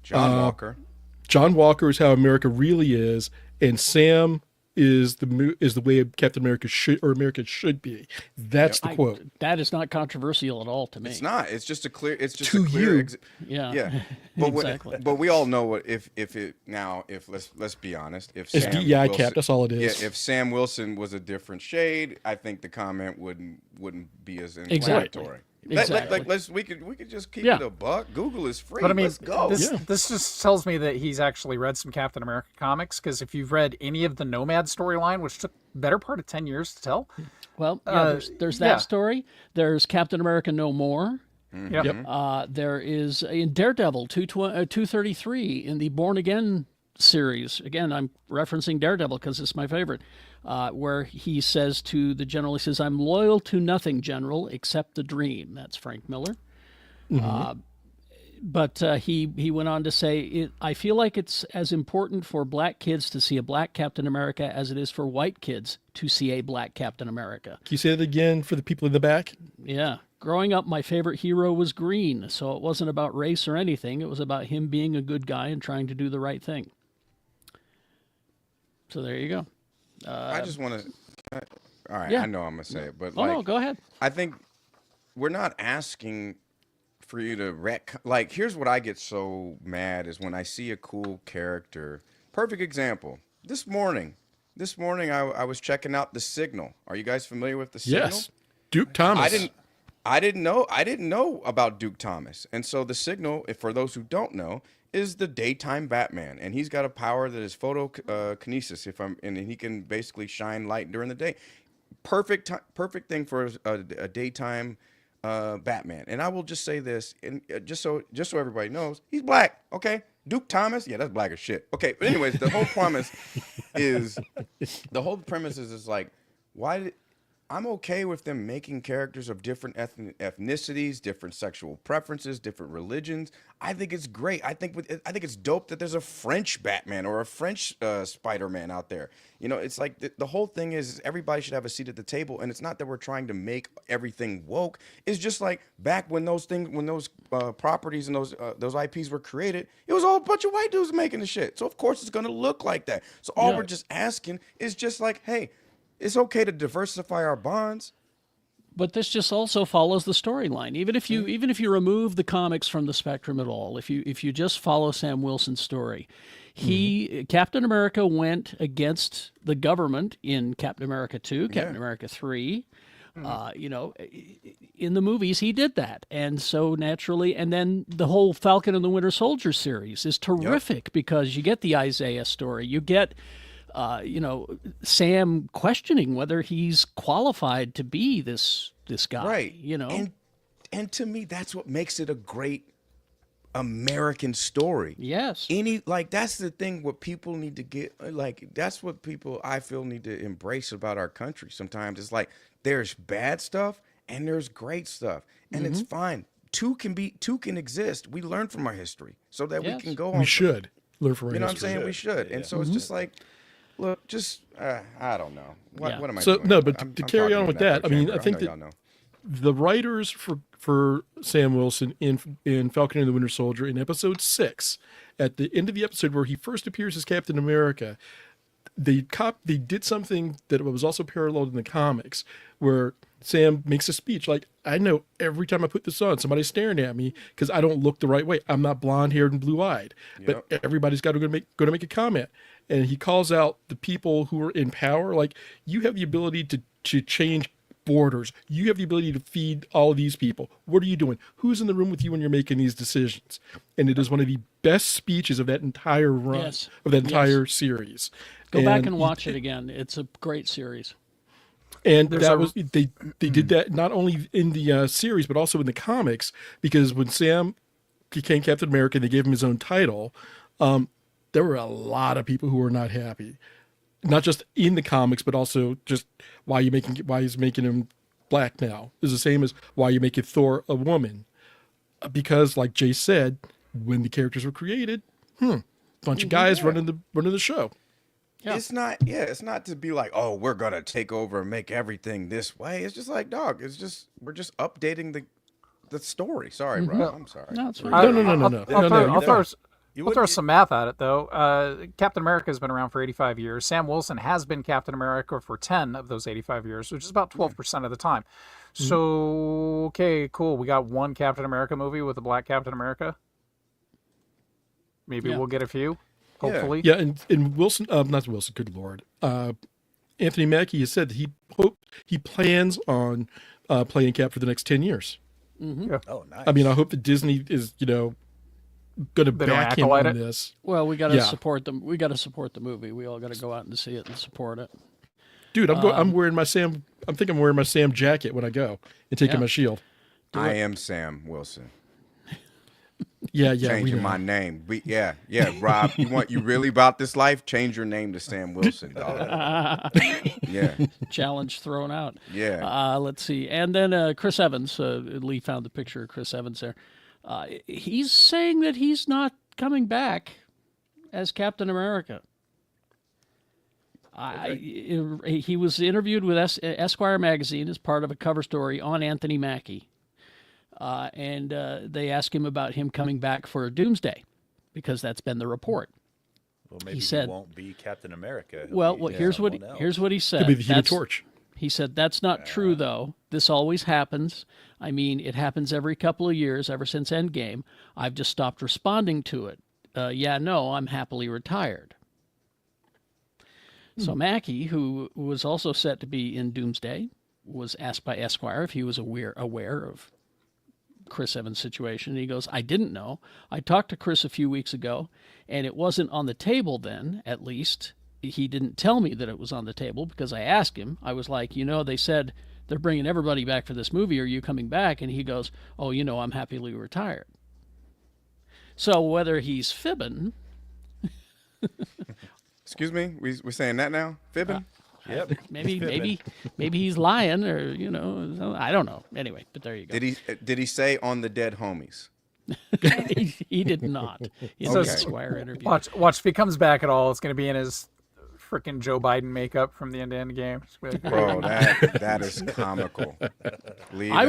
John Walker. John Walker is how America really is, and Sam is the way Captain America should be. That's the quote. That is not controversial at all to me. It's not. It's just a clear. It's just To a clear. you. Yeah. Yeah. But Exactly. but we all know what if let's be honest. If It's Sam DEI Wilson- cap. That's all it is. Yeah. If Sam Wilson was a different shade, I think the comment wouldn't be as Exactly. inflammatory. Exactly. We could just keep Yeah. it a buck. Google is free. But I mean, Let's go. this just tells me that he's actually read some Captain America comics, because if you've read any of the Nomad storyline, which took better part of 10 years to tell, Well, yeah, there's that yeah. story. There's Captain America No More. Yep. There is in Daredevil 233 in the Born Again series. Again, I'm referencing Daredevil because it's my favorite, where he says to the general, he says, "I'm loyal to nothing, General, except the dream." That's Frank Miller. But he went on to say, I feel like it's as important for black kids to see a black Captain America as it is for white kids to see a black Captain America. Can you say that again for the people in the back? Yeah. Growing up, my favorite hero was Green, so it wasn't about race or anything. It was about him being a good guy and trying to do the right thing. So there you go. I just want to. All right. yeah. I know I'm gonna say it, but Oh, no, go ahead. I think we're not asking for you to like. Here's what I get so mad is when I see a cool character. Perfect example. This morning I was checking out The Signal. Are you guys familiar with The Signal? Yes. Duke Thomas. I didn't know about Duke Thomas. And so The Signal, if for those who don't know, is the daytime Batman, and he's got a power that is photokinesis. And he can basically shine light during the day. Perfect thing for a daytime Batman. And I will just say this, and just so everybody knows, he's black. Okay, Duke Thomas, yeah, that's black as shit. Okay, but anyways, the whole premise is like, I'm okay with them making characters of different ethnicities, different sexual preferences, different religions. I think it's great. I think it's dope that there's a French Batman or a French Spider-Man out there. You know, it's like the whole thing is everybody should have a seat at the table, and it's not that we're trying to make everything woke. It's just like back when those properties and those IPs were created, it was all a bunch of white dudes making the shit. So of course it's gonna look like that. So all we're just asking is just like, hey, it's okay to diversify our bonds. But this just also follows the storyline. Even if you remove the comics from the spectrum at all, if you just follow Sam Wilson's story, Captain America went against the government in Captain America 2, Captain America 3, In the movies he did that, and so naturally, and then the whole Falcon and the Winter Soldier series is terrific because you get the Isaiah story, you get Sam questioning whether he's qualified to be this guy, Right. And to me, that's what makes it a great American story. yes, That's the thing what people need to get, that's what people I feel need to embrace about our country. Sometimes it's like there's bad stuff and there's great stuff, and it's fine. Two can exist. We learn from our history so that we can go on. We should learn from our You know what I'm history. saying? We should. And so it's just like, look, just I don't know. What am I So doing? no, but I'm to carry talking on with in an that, echo I mean, chamber. I think know that y'all know. the writers for Sam Wilson in Falcon and the Winter Soldier in episode 6, at the end of the episode where he first appears as Captain America, they did something that was also paralleled in the comics, where Sam makes a speech like, I know every time I put this on, somebody's staring at me because I don't look the right way. I'm not blonde-haired and blue-eyed, but everybody's got to go to make a comment. And he calls out the people who are in power, like, you have the ability to change borders. You have the ability to feed all of these people. What are you doing? Who's in the room with you when you're making these decisions? And it is one of the best speeches of that entire run, of that entire series. Go back and watch it again. It's a great series. And they did that not only in the series but also in the comics, because when Sam became Captain America and they gave him his own title, there were a lot of people who were not happy. Not just in the comics, but also just why he's making him black now is the same as why you make it Thor a woman. Because, like Jay said, when the characters were created, bunch of guys running the show. Yeah. It's not to be like, oh, we're gonna take over and make everything this way. It's just like, dog, we're just updating the story. Sorry, Rob. I'm sorry. No, it's fine. No. I'll throw some math at it, though. Captain America has been around for 85 years. Sam Wilson has been Captain America for 10 of those 85 years, which is about 12% of the time. So, okay, cool. We got one Captain America movie with a black Captain America. Maybe we'll get a few, hopefully. Yeah, and Wilson, not Wilson, good Lord. Anthony Mackie has said that he plans on playing Cap for the next 10 years. Mm-hmm. Yeah. Oh, nice. I mean, I hope that Disney is, going to back him on this. Well, we got to support them. We got to support the movie. We all got to go out and see it and support it. Dude, I'm wearing my Sam. I'm thinking I'm wearing my Sam jacket when I go and taking my shield. I am Sam Wilson. Yeah. Changing my name. Rob, you really about this life? Change your name to Sam Wilson, dog. Yeah. Challenge thrown out. Yeah. Let's see. And then Chris Evans. Lee found the picture of Chris Evans there. He's saying that he's not coming back as Captain America. He was interviewed with Esquire magazine as part of a cover story on Anthony Mackie. And they asked him about him coming back for Doomsday, because that's been the report. Well, maybe he won't be Captain America. Here's what he said. Could be the Human Torch. He said, that's not true, though. This always happens. I mean, it happens every couple of years, ever since Endgame. I've just stopped responding to it. I'm happily retired. So Mackie, who was also set to be in Doomsday, was asked by Esquire if he was aware of Chris Evans' situation. And he goes, I didn't know. I talked to Chris a few weeks ago, and it wasn't on the table then, at least. He didn't tell me that it was on the table because I asked him. I was like, they said they're bringing everybody back for this movie. Are you coming back? And he goes, oh, I'm happily retired. So whether he's fibbing. Excuse me? We're saying that now? Fibbing? Yep. Maybe he's lying, or I don't know. Anyway, but there you go. Did he say on the dead homies? he did not. In the Esquire interview. Watch if he comes back at all, it's going to be in his freaking Joe Biden makeup from the end game. Bro, that is comical. Lee, I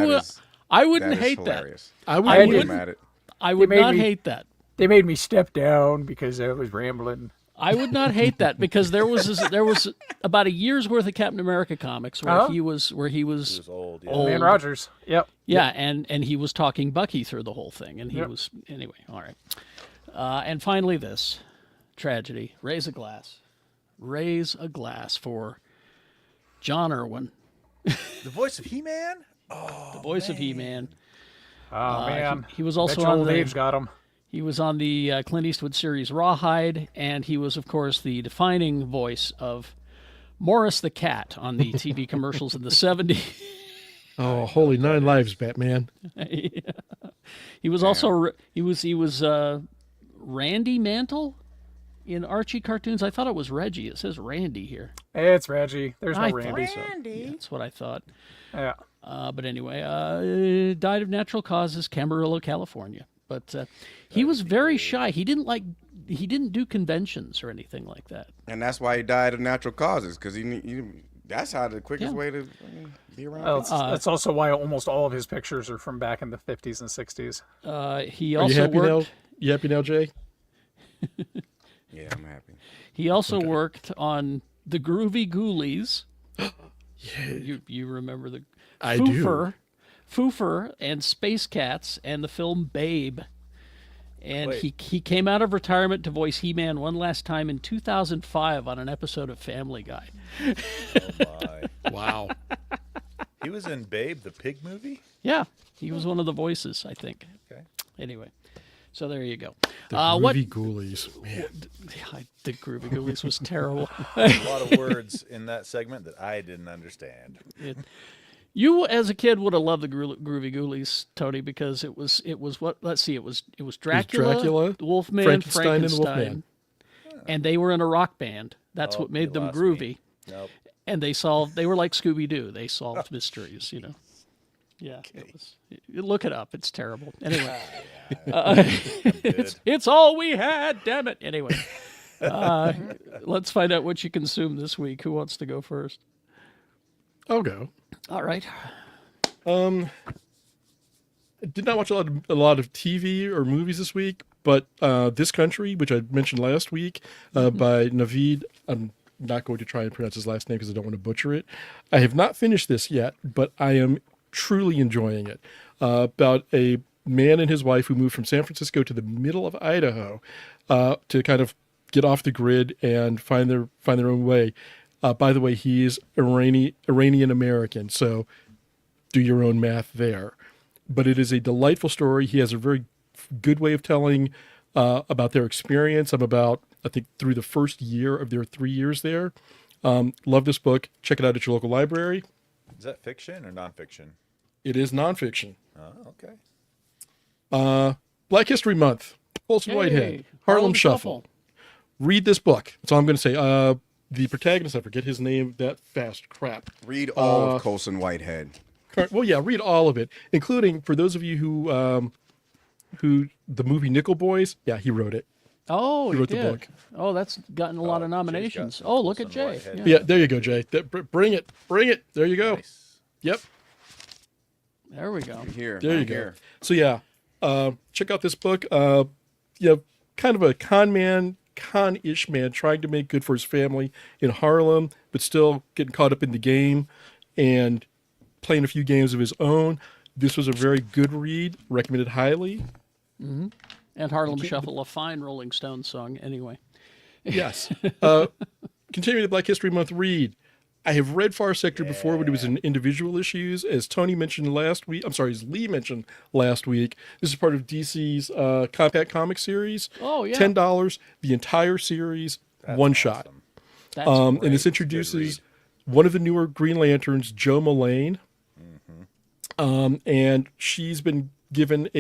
wouldn't hate hilarious. that. I would not hate that. They made me step down because I was rambling. I would not hate that, because there was about a year's worth of Captain America comics where he was old. old. Man Rogers. Yep. Yeah, and he was talking Bucky through the whole thing, and he was anyway. All right. And finally, this tragedy: raise a glass for John Irwin, The voice of He-Man? The voice of He-Man. Oh man, He was also Bet you on old the age got him. He was on the Clint Eastwood series Rawhide, and he was, of course, the defining voice of Morris the Cat on the TV commercials in the 70s. Oh, holy 9 lives, Batman. He was also he was Randy Mantle in Archie cartoons. I thought it was Reggie. It says Randy here. It's Reggie. There's no I Randy. thought so. Yeah, that's what I thought. Yeah. But anyway, died of natural causes, Camarillo, California. But he was very shy. He didn't do conventions or anything like that. And that's why he died of natural causes, because that's how the quickest way to be around. Well, that's also why almost all of his pictures are from back in the 50s and 60s. He Are also you happy worked. now? You happy now, Jay? Yeah, I'm happy. He also worked on the Groovy Ghoulies. You remember the I do. Foofer and Space Cats and the film Babe. And he came out of retirement to voice He-Man one last time in 2005 on an episode of Family Guy. Oh my! Wow. He was in Babe, the pig movie. Yeah, he was one of the voices, I think. Okay. Anyway, so there you go. The What Groovy Ghoulies. Man. the Groovy Ghoulies was terrible. A lot of words in that segment that I didn't understand. You, as a kid, would have loved the Groovy Ghoulies, Tony, because it was what? Let's see, it was Dracula, Dracula, Wolfman, Frankenstein, and the Frankenstein, and they were in a rock band. That's what made you them lost groovy. me. Nope. And they were like Scooby Doo. They solved mysteries, you know. Yeah, look it up. It's terrible. Anyway, it's all we had. Damn it. Anyway, let's find out what you consumed this week. Who wants to go first? I'll go. All right. I did not watch a lot of TV or movies this week, but This Country, which I mentioned last week, by Naveed. I'm not going to try and pronounce his last name because I don't want to butcher it. I have not finished this yet, but I am truly enjoying it. About a man and his wife who moved from San Francisco to the middle of Idaho to kind of get off the grid and find their own way. By the way, he is Iranian American, so do your own math there. But it is a delightful story. He has a very good way of telling about their experience. I'm about, I think, through the first year of their 3 years there. Love this book. Check it out at your local library. Is that fiction or nonfiction? It is nonfiction. Oh, okay. Black History Month. Colson Yay. Whitehead. Harlem Shuffle. Read this book. That's all I'm going to say. The protagonist, I forget his name that fast. Crap. Read all of Colson Whitehead. Well, yeah, read all of it, including for those of you who the movie Nickel Boys. Yeah, he wrote it. Oh, He wrote the did. book. Oh, that's gotten a lot of Jay's nominations. got Oh, look at Colson Jay. Whitehead. Yeah. Yeah, there you go, Jay. Bring it. There you go. Nice. Yep, There we go. Here. there you right go. here. So yeah, check out this book. Kind of a con-ish man trying to make good for his family in Harlem, but still getting caught up in the game and playing a few games of his own. This was a very good read. Recommended highly. And Harlem Shuffle, a fine Rolling Stones song, anyway. Yes. Continuing the Black History Month read. I have read Far Sector before, but it was in individual issues. As Tony mentioned last week, as Lee mentioned last week, this is part of DC's Compact Comic series. Oh, yeah. $10, the entire series, one shot. That's And this great. introduces one of the newer Green Lanterns, Joe Mullane. And she's been given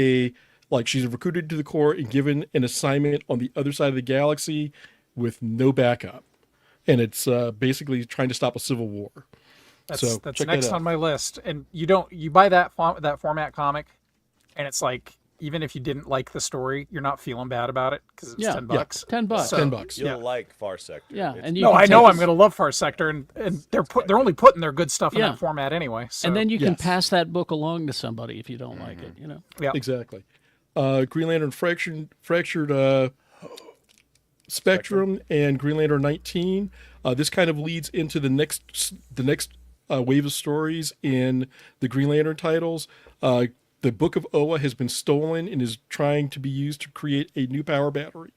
she's recruited to the Corps and given an assignment on the other side of the galaxy with no backup. And it's basically trying to stop a civil war. That's check next that out. on my list. And you buy that format comic, and it's like, even if you didn't like the story, you're not feeling bad about it because it's $10. $10. So- $10. You'll like Far Sector. Yeah, It's and you No, can I know take I'm going to love Far Sector, and they're only putting their good stuff in Yeah. that format anyway. So. And then you can Yes. pass that book along to somebody if you don't like it, you know. yeah. Exactly. Green Lantern Fractured Spectrum and Green Lantern 19. This kind of leads into the next wave of stories in the Green Lantern titles. The Book of Oa has been stolen and is trying to be used to create a new power battery.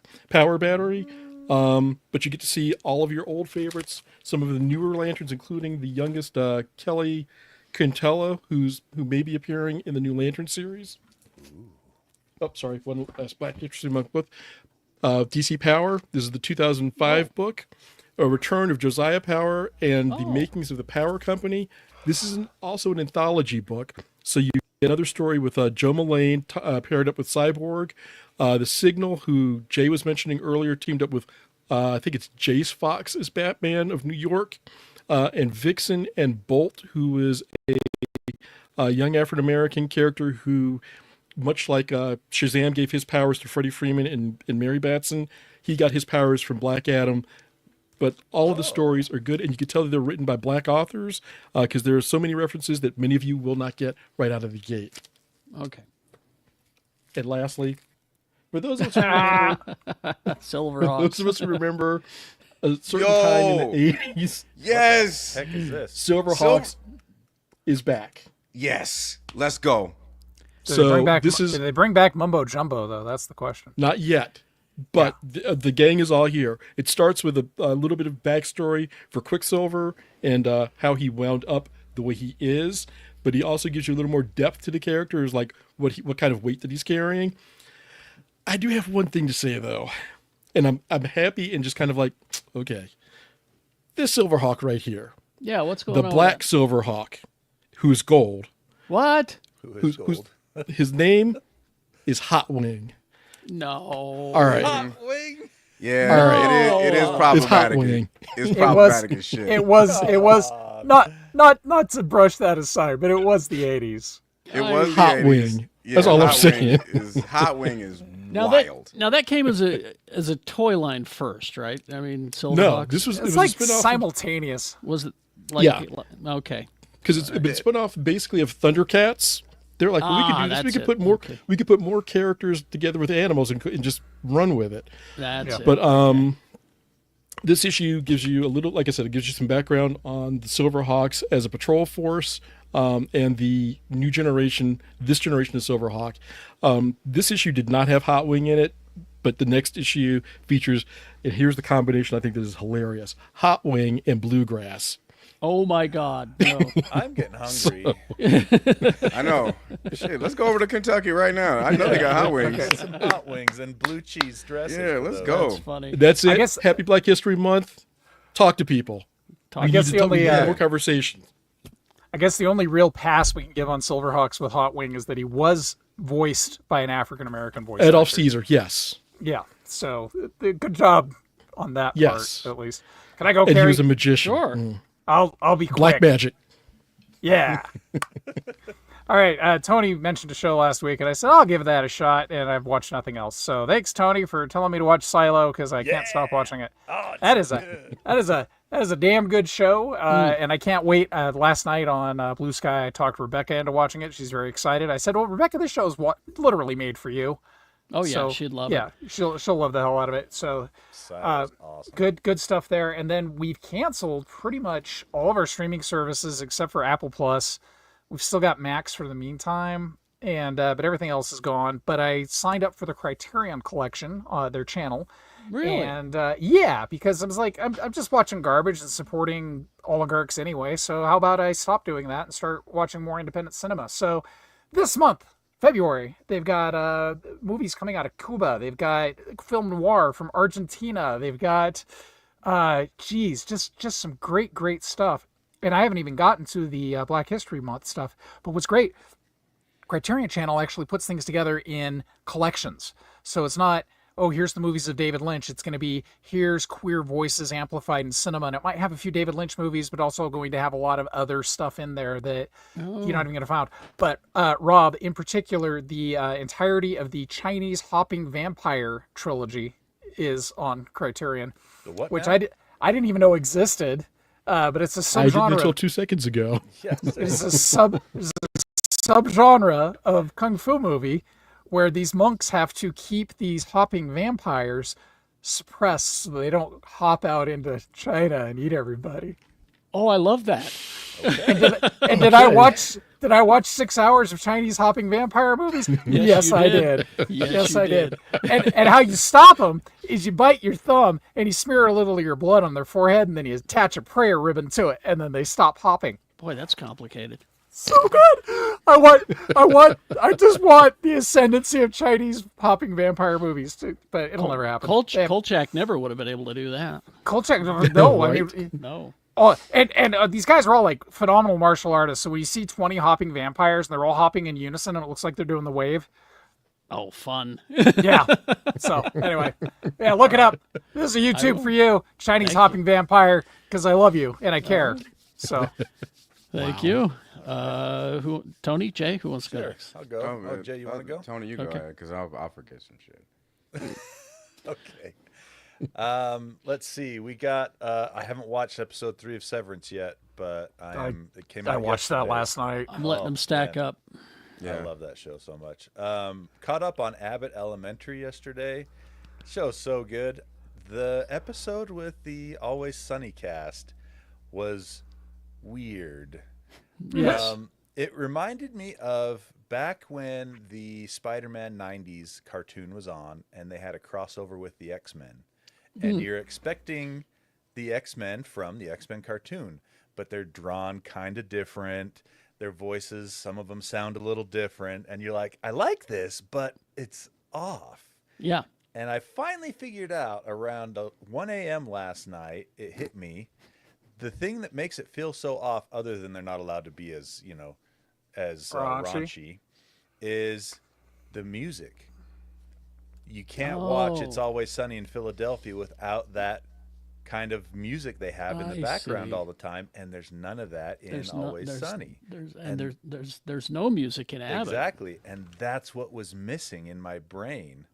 But you get to see all of your old favorites, some of the newer Lanterns, including the youngest Kelly Quintella, who may be appearing in the new Lantern series. Oh, sorry, one last Black History Month book. DC Power. This is the 2005 book. A Return of Josiah Power and the Makings of the Power Company. This is also an anthology book. So you get another story with Joe Mullane paired up with Cyborg. The Signal, who Jay was mentioning earlier, teamed up with, I think it's Jace Fox as Batman of New York. And Vixen and Bolt, who is a young African-American character who, much like Shazam gave his powers to Freddie Freeman and Mary Batson, he got his powers from Black Adam. But all of the stories are good, and you can tell that they're written by Black authors because there are so many references that many of you will not get right out of the gate. Okay. And lastly, for those of us who remember, Silverhawks. those of us who remember a certain time in the 80s, Yes. Heck is this? Silverhawks is back. Yes. Let's go. So this is Did they bring back Mumbo Jumbo though? That's the question. not yet, but the gang is all here. It starts with a little bit of backstory for Quicksilver and how he wound up the way he is, but he also gives you a little more depth to the characters, like what kind of weight that he's carrying. I do have one thing to say though, and I'm happy and just kind of like, okay, this Silverhawk right here, Yeah, what's going the on? Black Silverhawk, who's gold. What? Who's gold? His name is Hot Wing. No. All right. Yeah. All right. It is It's Hot problematic. Wing. It's problematic as shit. It was not to brush that aside, but it was the 80s. It was the Hot 80s. Wing. That's all I'm saying. Hot Wing is Now wild. that came as a toy line first, right? I mean, Silverhawks. No, this was it It's was like a spin-off simultaneous. Was it like? Yeah. Okay. because it's been spun off basically of Thundercats. They're like, well, we could do this. We that's could it. put more. Okay. We could put more characters together with animals and just run with it. That's it. But this issue gives you a little, like I said, it gives you some background on the Silverhawks as a patrol force, and the new generation, this generation of Silverhawk. This issue did not have Hot Wing in it, but the next issue features, and here's the combination I think that is hilarious: Hot Wing and Bluegrass. Oh my God! No. I'm getting hungry. I know. Shit, let's go over to Kentucky right now. I know they got hot wings. Some hot wings and blue cheese dressing. Yeah, let's though. go. That's funny. That's it. I guess- Happy Black History Month. Talk to people. Talk- We guess need the to we only, need more conversation. I guess the only real pass we can give on Silverhawks with Hot Wing is that he was voiced by an African American voice Adolf actor. Caesar, yes. Yeah. So good job on that Yes. part, at least. Can I go, And he Carrie? was a magician. Sure. I'll be quick. Black magic. Yeah. All right. Tony mentioned a show last week, and I said I'll give that a shot, and I've watched nothing else. So thanks, Tony, for telling me to watch Silo because I can't stop watching it. Oh, That is a damn good show, and I can't wait. Last night on Blue Sky, I talked Rebecca into watching it. She's very excited. I said, "Well, Rebecca, this show is literally made for you." Oh yeah, So, she'd love it. Yeah, she'll love the hell out of it. So Silo's awesome. good stuff there. And then we've canceled pretty much all of our streaming services except for Apple Plus. We've still got Max for the meantime, and but everything else is gone. But I signed up for the Criterion Collection, their channel. Really? And yeah, because I was like, I'm just watching garbage and supporting oligarchs anyway. So how about I stop doing that and start watching more independent cinema? So this month, February, they've got movies coming out of Cuba. They've got film noir from Argentina. They've got, just some great stuff. And I haven't even gotten to the Black History Month stuff. But what's great, Criterion Channel actually puts things together in collections. So it's not, oh, here's the movies of David Lynch. It's going to be, here's queer voices amplified in cinema. And it might have a few David Lynch movies, but also going to have a lot of other stuff in there that you're not even going to find. But Rob, in particular, the entirety of the Chinese Hopping Vampire trilogy is on Criterion, The what which now? I didn't even know existed. But it's a I didn't subgenre. until 2 seconds ago. Yes. It's a subgenre of kung fu movie where these monks have to keep these hopping vampires suppressed so they don't hop out into China and eat everybody. Oh, I love that. And did I watch Did I watch 6 hours of Chinese hopping vampire movies? Yes, you I did. did. Yes, you I did. did. And how you stop them is you bite your thumb and you smear a little of your blood on their forehead, and then you attach a prayer ribbon to it, and then they stop hopping. Boy, that's complicated. So good. I just want the ascendancy of Chinese hopping vampire movies, but it'll never happen. Kolchak never would have been able to do that. Kolchak, no. I Right? mean, No. oh, and these guys are all like phenomenal martial artists. So when you see 20 hopping vampires, and they're all hopping in unison, and it looks like they're doing the wave. Oh, fun. Yeah. So anyway, yeah, look it up. This is a YouTube for you, Chinese hopping vampire, because I love you and I care. So Thank you. Tony, Jay, who wants to go Sure, next? I'll go. Oh, Jay, you want to go? Tony, you go ahead, because I'll forget some shit. Okay. Let's see. We got. I haven't watched episode 3 of Severance yet, but it came out. I watched that yesterday. last night. I'm letting them stack man. up. Yeah. I love that show so much. Caught up on Abbott Elementary yesterday. Show's so good. The episode with the Always Sunny cast was weird. Yes. It reminded me of back when the Spider-Man 90s cartoon was on and they had a crossover with the X-Men. And you're expecting the X-Men from the X-Men cartoon, but they're drawn kind of different. Their voices, some of them sound a little different. And you're like, I like this, but it's off. Yeah. And I finally figured out around 1 a.m. last night, it hit me. The thing that makes it feel so off, other than they're not allowed to be as raunchy, is the music. You can't watch It's Always Sunny in Philadelphia without that kind of music they have in the background see. all the time, and there's none of that in Always Sunny. There's no music in Abbott. Exactly, and that's what was missing in my brain.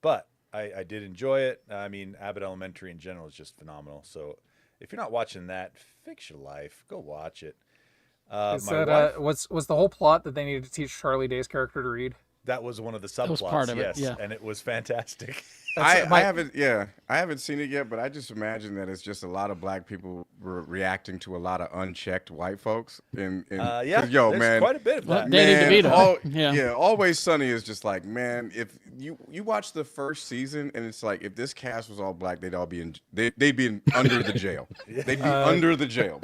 But I did enjoy it. I mean, Abbott Elementary in general is just phenomenal. So if you're not watching that, fix your life. Go watch it. Was the whole plot that they needed to teach Charlie Day's character to read? That was one of the subplots. was part of it, yes, yeah. and it was fantastic. I haven't seen it yet, but I just imagine that it's just a lot of black people reacting to a lot of unchecked white folks. Yo, there's man, quite a bit of that. Danny DeVito. Always Sunny is just like, man, if you watch the first season and it's like, if this cast was all black, they'd all be they'd be under the jail. They'd be under the jail.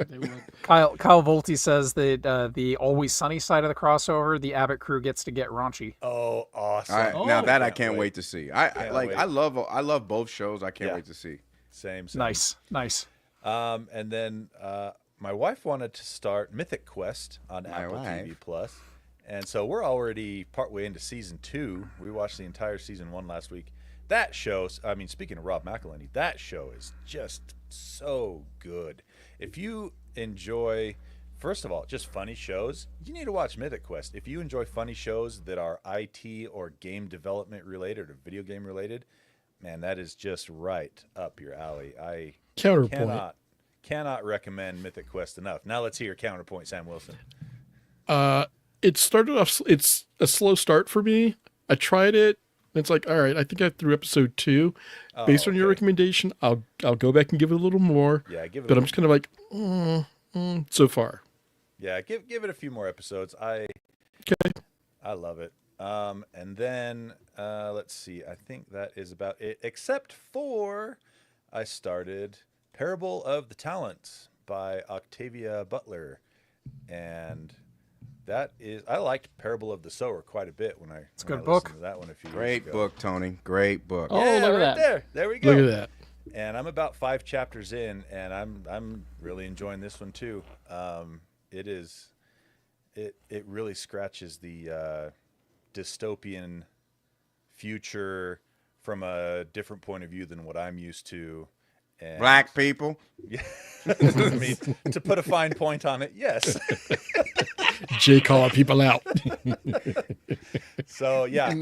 Kyle Volte says that the Always Sunny side of the crossover, the Abbott crew gets to get raunchy. Oh, awesome! I can't wait to see. I love both shows. I can't wait to see. Same. Nice. And then my wife wanted to start Mythic Quest on Apple TV Plus, and so we're already partway into season 2. We watched the entire season 1 last week. That show, I mean, speaking of Rob McElhenney, that show is just so good. If you enjoy, first of all, just funny shows, you need to watch Mythic Quest. If you enjoy funny shows that are IT or game development related or video game related, man, that is just right up your alley. I Counterpoint. cannot recommend Mythic Quest enough. Now let's hear your counterpoint, Sam Wilson. It started off. It's a slow start for me. I tried it. And it's like, all right, I think I threw episode 2. Based on your recommendation, I'll go back and give it a little more. Yeah, give it. But I'm just kind of like, so far. Yeah, give it a few more episodes. I love it. And then let's see. I think that is about it. Except for I started Parable of the Talents by Octavia Butler, and that is, I liked Parable of the Sower quite a bit when I good book. listened to that one a few years Great ago. book, Tony. Great book. Oh, Yeah, look at that. There we go. Look at that. And I'm about 5 chapters in, and I'm really enjoying this one too. It really scratches the dystopian future from a different point of view than what I'm used to. And Black people. I mean, to put a fine point on it, yes. Jay calling people out. So yeah,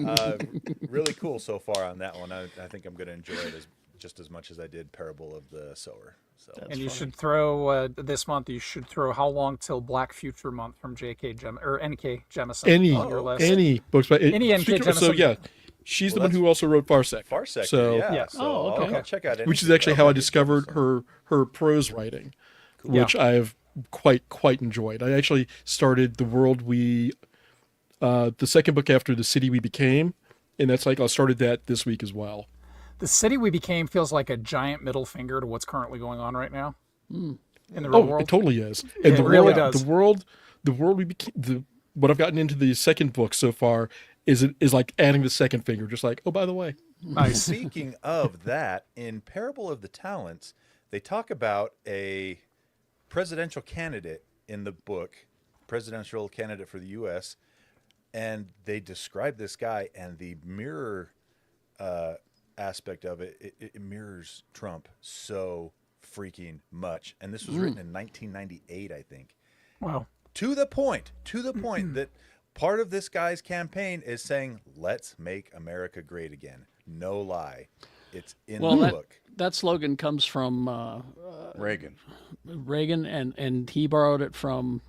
really cool so far on that one. I think I'm going to enjoy it just as much as I did Parable of the Sower. So And you should throw this month. You should throw How Long Till Black Future Month from N.K. Jemisin on your list. Any books by Any N.K. So Jemisin. yeah, she's the one who also wrote Farsec. Farsec, So yeah. Yes. So Oh, okay. I'll check out which is anything actually that how I Octavia discovered Butler. her prose writing, which I've quite enjoyed. I actually started the second book after The City We Became, and that's like I started that this week as well. The City We Became feels like a giant middle finger to what's currently going on right now in the real world. It totally is. And It really does. The world we became. What I've gotten into the second book so far is like adding the second finger, just like, oh, by the way. Nice. Speaking of that, in Parable of the Talents, they talk about a presidential candidate in the book, presidential candidate for the U.S., and they describe this guy, and the mirror aspect of it mirrors Trump so freaking much. And this was written in 1998, I think. Wow. To the point that part of this guy's campaign is saying, let's make America great again. No lie. It's in the book. That slogan comes from Reagan. Reagan, and he borrowed it from.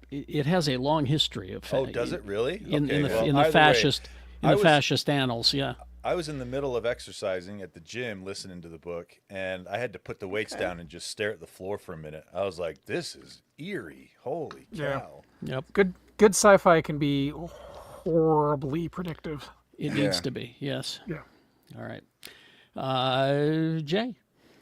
It has a long history of. Oh, does it really? In Okay, well, the either fascist way, fascist annals, yeah. I was in the middle of exercising at the gym listening to the book, and I had to put the weights down and just stare at the floor for a minute. I was like, this is eerie. Holy cow. Yep. Good sci-fi can be horribly predictive. It needs to be, yes. Yeah. All right. Jay.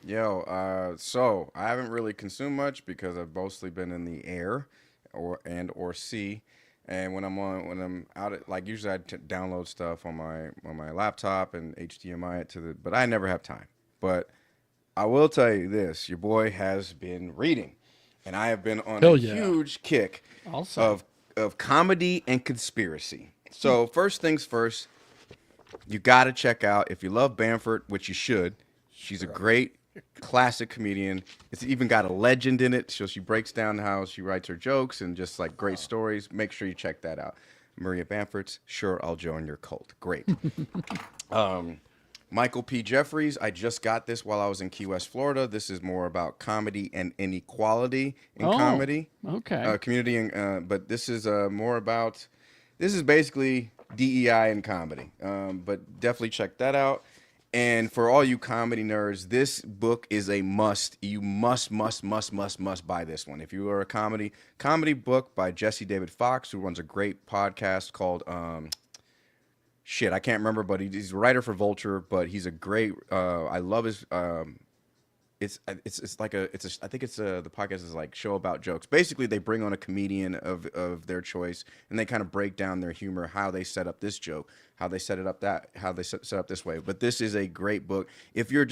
So I haven't really consumed much because I've mostly been in the air or sea. And when I'm out at, like, usually I download stuff on my laptop and HDMI it to but I never have time. But I will tell you this, your boy has been reading, and I have been on a huge kick of comedy and conspiracy. So first things first, you got to check out, if you love Bamford, which you should. She's a great classic comedian. It's even got a legend in it. So she breaks down how she writes her jokes and just like great stories. Make sure you check that out. Maria Bamford's Sure I'll Join Your Cult. Great. Michael P. Jeffries, I just got this while I was in Key West, Florida. This is more about comedy and inequality in comedy. Okay. Community, but this is more about, this is basically DEI in comedy. But definitely check that out. And for all you comedy nerds, this book is a must. You must buy this one. If you are a comedy book by Jesse David Fox, who runs a great podcast called I can't remember, but he's a writer for Vulture. But he's a great. I love his. I think the podcast is like show about jokes. Basically, they bring on a comedian of their choice, and they kind of break down their humor, how they set up this joke, how they set it up how they set up this way. But this is a great book. If you're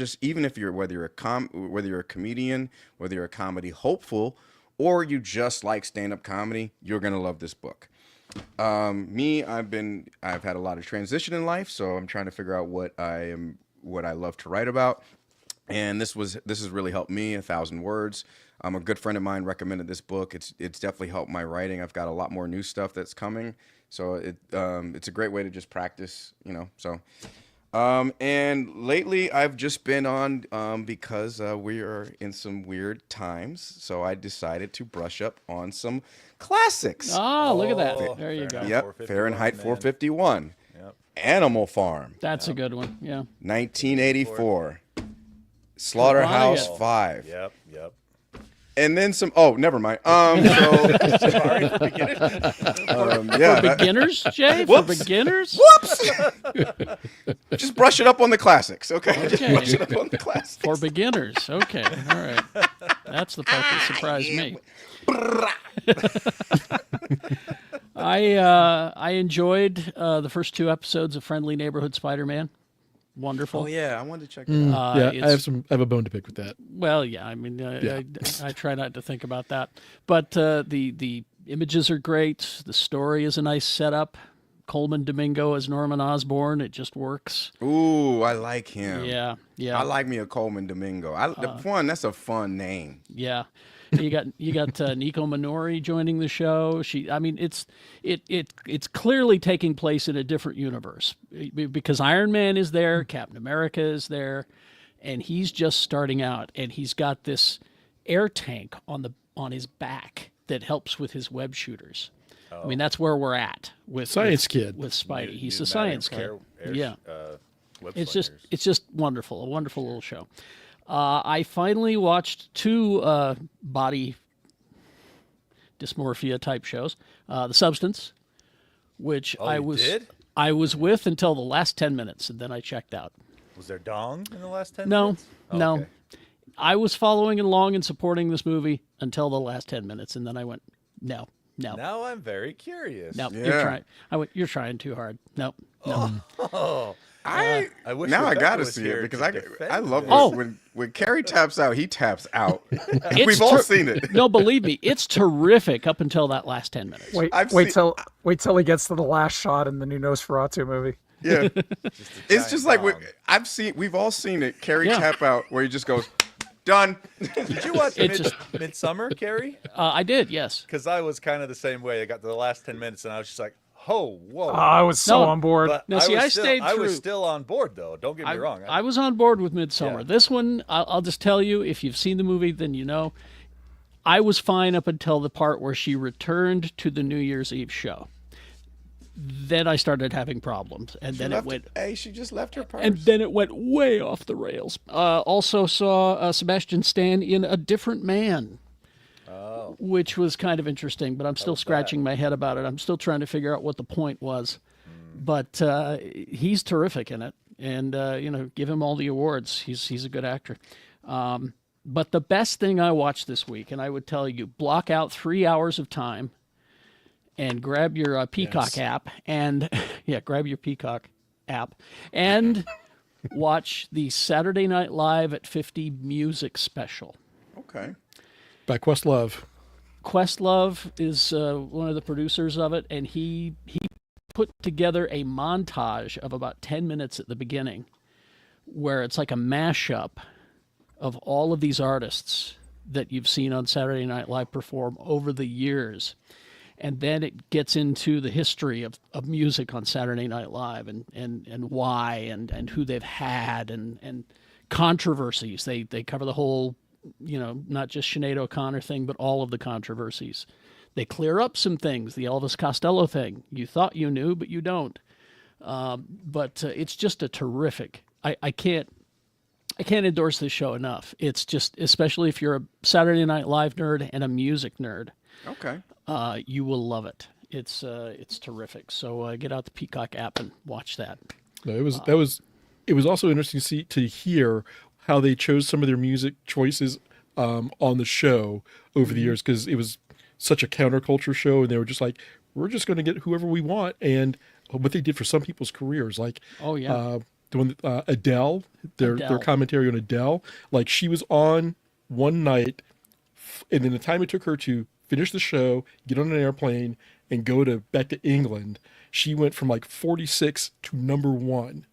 whether you're a comedian, whether you're a comedy hopeful, or you just like stand-up comedy, you're gonna love this book. I've had a lot of transition in life, so I'm trying to figure out what I love to write about. And this has really helped me. 1,000 Words. A good friend of mine recommended this book. It's definitely helped my writing. I've got a lot more new stuff that's coming, so it's a great way to just practice, So, and lately I've just been on because we are in some weird times, so I decided to brush up on some classics. Oh, look at that! There you go. Yep, Fahrenheit 451. Yep. Animal Farm. That's a good one. Yeah. 1984. Slaughterhouse 5. Yep. And then some. Oh, never mind. Sorry, for beginners, Jay. For beginners. Whoops. Just brush it up on the classics, okay? Just brush it up on the classics. For beginners, okay. All right. That's the part that surprised me. I enjoyed the first 2 episodes of Friendly Neighborhood Spider-Man. Wonderful. Oh yeah, I wanted to check that out. I have a bone to pick with that. Well, yeah, I mean, I try not to think about that, but the images are great. The story is a nice setup. Coleman Domingo as Norman Osborn, it just works. Ooh, I like him. Yeah. I like me a Coleman Domingo. That's a fun name. Yeah. You got Nico Minori joining the show. It's clearly taking place in a different universe because Iron Man is there, Captain America is there, and he's just starting out, and he's got this air tank on his back that helps with his web shooters. I mean, that's where we're at with kid with Spidey. He's a science kid. It's just wonderful, a wonderful little show. I finally watched 2 body dysmorphia type shows. The Substance, which Oh, you did? I was with until the last 10 minutes, and then I checked out. Was there dong in the last 10 No, minutes? Oh, no. okay. I was following along and supporting this movie until the last 10 minutes, and then I went, no. Now I'm very curious. No, Yeah. you're trying. You're trying too hard. No. Oh, I wish now I Rebecca gotta was see here it because to I defend love this. Oh. when Carrie taps out, he taps out. It's We've all seen it. No, believe me, it's terrific up until that last 10 minutes. Wait, I've wait seen- till he gets to the last shot in the new Nosferatu movie. Yeah, it's just like dong. we've all seen it. Carrie Yeah. tap out where he just goes, done. Did you watch It just- Midsummer, Carrie? I did, yes. Because I was kind of the same way. I got to the last 10 minutes and I was just like, oh, whoa. I was so No, on board. But Now, see, I still, stayed I was through. still on board, though. Don't get me wrong. I was on board with Midsummer. Yeah. This one, I'll just tell you, if you've seen the movie, then you know. I was fine up until the part where she returned to the New Year's Eve show. Then I started having problems, and then it went. Hey, she just left her purse. And then it went way off the rails. Also saw Sebastian Stan in A Different Man, which was kind of interesting, but I'm still scratching my head about it. I'm still trying to figure out what the point was. But he's terrific in it, and give him all the awards. He's a good actor. But the best thing I watched this week, and I would tell you, block out 3 hours of time and grab your Peacock app and grab your Peacock app and watch the Saturday Night Live at 50 music special. Okay. By Questlove. Questlove is one of the producers of it, and he put together a montage of about 10 minutes at the beginning where it's like a mashup of all of these artists that you've seen on Saturday Night Live perform over the years. And then it gets into the history of music on Saturday Night Live and why and who they've had and controversies. They cover the whole, not just Sinead O'Connor thing, but all of the controversies. They clear up some things, the Elvis Costello thing. You thought you knew, but you don't. But it's just a terrific. I can't endorse this show enough. It's just, especially if you're a Saturday Night Live nerd and a music nerd. Okay. You will love it. It's terrific. So get out the Peacock app and watch that. No, it was also interesting to hear how they chose some of their music choices on the show over the years, because it was such a counterculture show, and they were just like, we're just going to get whoever we want, and what they did for some people's careers, like the one Adele, their commentary on Adele, like she was on one night, and then the time it took her to finish the show, get on an airplane, and go back to England, she went from like 46 to number 1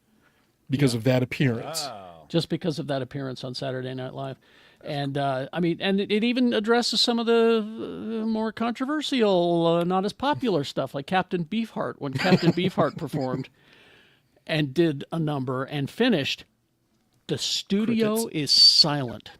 because of that appearance. Just because of that appearance on Saturday Night Live. And and it even addresses some of the more controversial, not as popular stuff, like Captain Beefheart. When Captain Beefheart performed and did a number and finished, the studio is silent.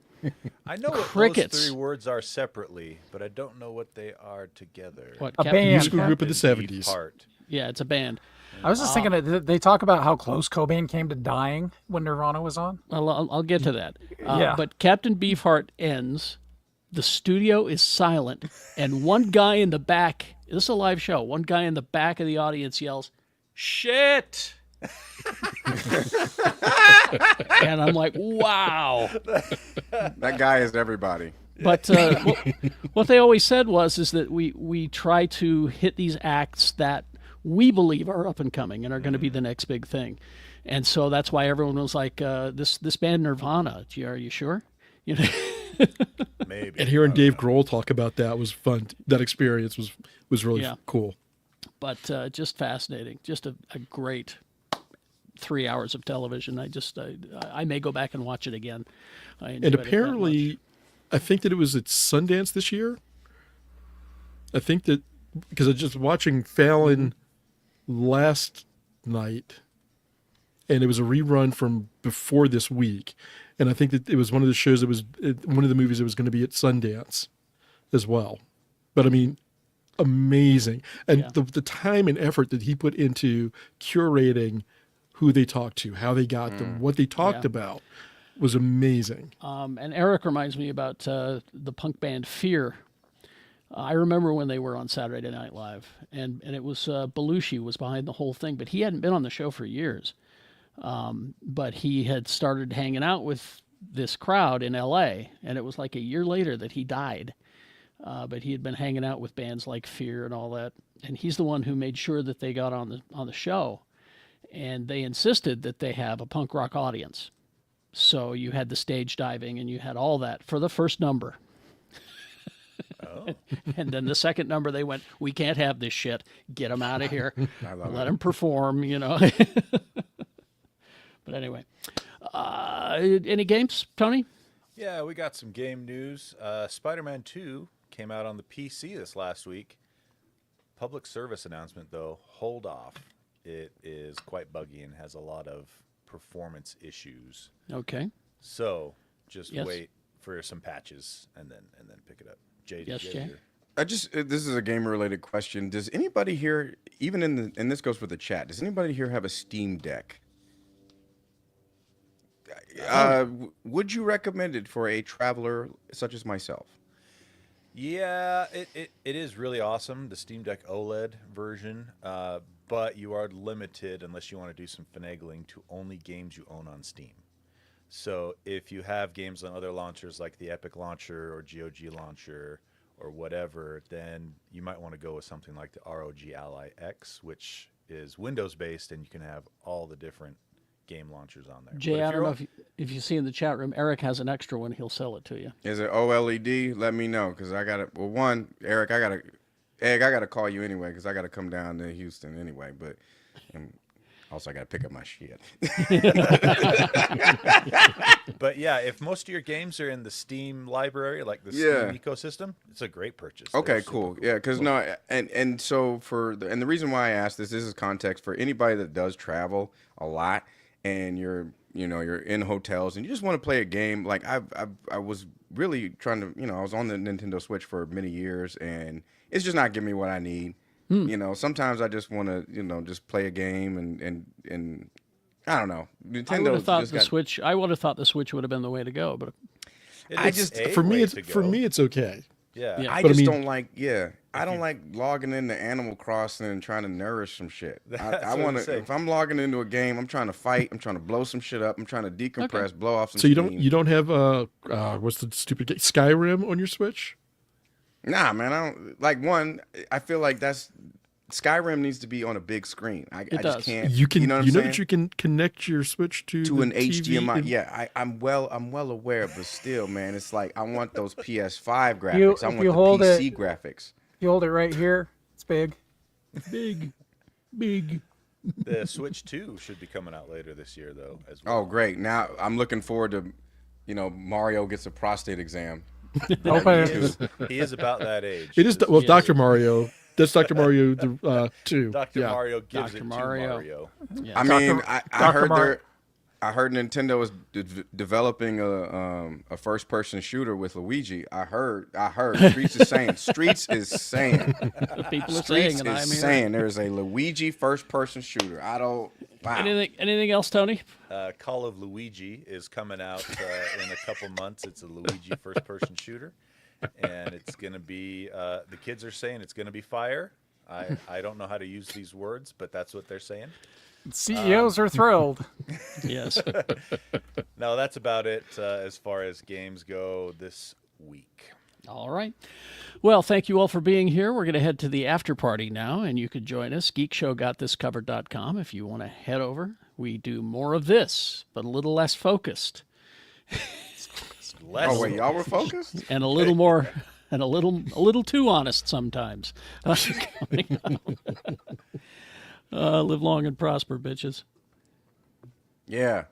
I know what Crickets. those 3 words are separately, but I don't know what they are together. What, A Captain band. Musical Beefheart? group of the Captain 70s. Beefheart. Yeah, it's a band. I was just thinking that they talk about how close Cobain came to dying when Nirvana was on. I'll get to that. Yeah. But Captain Beefheart ends, the studio is silent, and one guy in the back, this is a live show, one guy in the back of the audience yells, "Shit!" And I'm like, wow. That guy is everybody. But what they always said is that we try to hit these acts that we believe are up and coming and are going to be the next big thing. And so that's why everyone was like, this band Nirvana, are you sure? Maybe. And hearing Dave Grohl talk about that was fun. That experience was really cool. But just fascinating. Just a great 3 hours of television. I may go back and watch it again. I enjoyed And it that apparently, much. I think that it was at Sundance this year. I think that because I was just watching Fallon last night, and it was a rerun from before this week, and I think that it was one of the shows that was one of the movies that was going to be at Sundance as well. But I mean, amazing, and the time and effort that he put into curating who they talked to, how they got them, what they talked about was amazing. And Eric reminds me about the punk band Fear, I remember when they were on Saturday Night Live, and it was Belushi was behind the whole thing, but he hadn't been on the show for years. But he had started hanging out with this crowd in L.A., and it was like a year later that he died. But he had been hanging out with bands like Fear and all that, and he's the one who made sure that they got on the show, and they insisted that they have a punk rock audience. So you had the stage diving, and you had all that for the first number. Oh. And then the second number, they went, "We can't have this shit. Get him out of here. Let him perform." But anyway, any games, Tony? Yeah, we got some game news. Spider-Man 2 came out on the PC this last week. Public service announcement, though, hold off. It is quite buggy and has a lot of performance issues. Okay. So just Yes. wait for some patches and then pick it up. Jay, Yes, did you Jay? hear? This is a game related question. Does anybody here, even and this goes with the chat, does anybody here have a Steam Deck? Would you recommend it for a traveler such as myself? Yeah, it is really awesome, the Steam Deck OLED version, but you are limited, unless you want to do some finagling, to only games you own on Steam. So if you have games on other launchers like the Epic Launcher or GOG Launcher or whatever, then you might want to go with something like the ROG Ally X, which is Windows-based, and you can have all the different game launchers on there. Jay, I don't know if you see in the chat room, Eric has an extra one. He'll sell it to you. Is it OLED? Let me know, because I got to, well, one, Eric, I got to call you anyway, because I got to come down to Houston anyway, but also I got to pick up my shit. But yeah, if most of your games are in the Steam library, like the Steam ecosystem, it's a great purchase. Okay, They're cool. super Yeah, because no, and so and the reason why I asked this is context for anybody that does travel a lot, and you're in hotels and you just want to play a game. Like I was really trying to, I was on the Nintendo Switch for many years, and it's just not giving me what I need. Sometimes I just want to, just play a game and I don't know. Nintendo. I would have thought the Switch. I would have thought the Switch would have been the way to go, but For me, it's okay. Yeah. I But just I mean- don't like. Yeah, I don't like logging into Animal Crossing and trying to nourish some shit. I what want I'm to. saying. If I'm logging into a game, I'm trying to fight. I'm trying to blow some shit up. I'm trying to decompress, blow off some. So steam. you don't have what's the stupid game? Skyrim on your Switch? Nah, man. I don't like one. I feel like Skyrim needs to be on a big screen. I does. just can't. You can. You know what I'm You know saying? that you can connect your Switch to an the TV HDMI. and- Yeah, I'm well aware, but still, man, it's like I want those PS5 graphics. You- I if want you the hold PC it- graphics. You hold it right here. It's big. big. The Switch 2 should be coming out later this year, though, as well. Oh, great! Now I'm looking forward to, Mario gets a prostate exam. Open. He is about that age. It is Yes. Dr. Mario. That's Dr. Mario 2. Dr. Yeah. Mario gives Dr. it Mario. to Mario. Yeah. I mean, I heard Mario. I heard Nintendo was developing a first person shooter with Luigi. I heard Streets is saying People are saying, Streets and I'm is here. saying there's a Luigi first person shooter. I don't. Wow. Anything else, Tony? Call of Luigi is coming out in a couple months. It's a Luigi first-person shooter, and it's going to be. The kids are saying it's going to be fire. I don't know how to use these words, but that's what they're saying. CEOs are thrilled. Yes. No, that's about it as far as games go this week. All right. Well, thank you all for being here. We're going to head to the after party now, and you could join us, geekshowgotthiscovered.com, if you want to head over. We do more of this, but a little less focused Less Oh wait, y'all were focused? and a little more and a little too honest sometimes. Coming up. Live long and prosper, bitches. Yeah.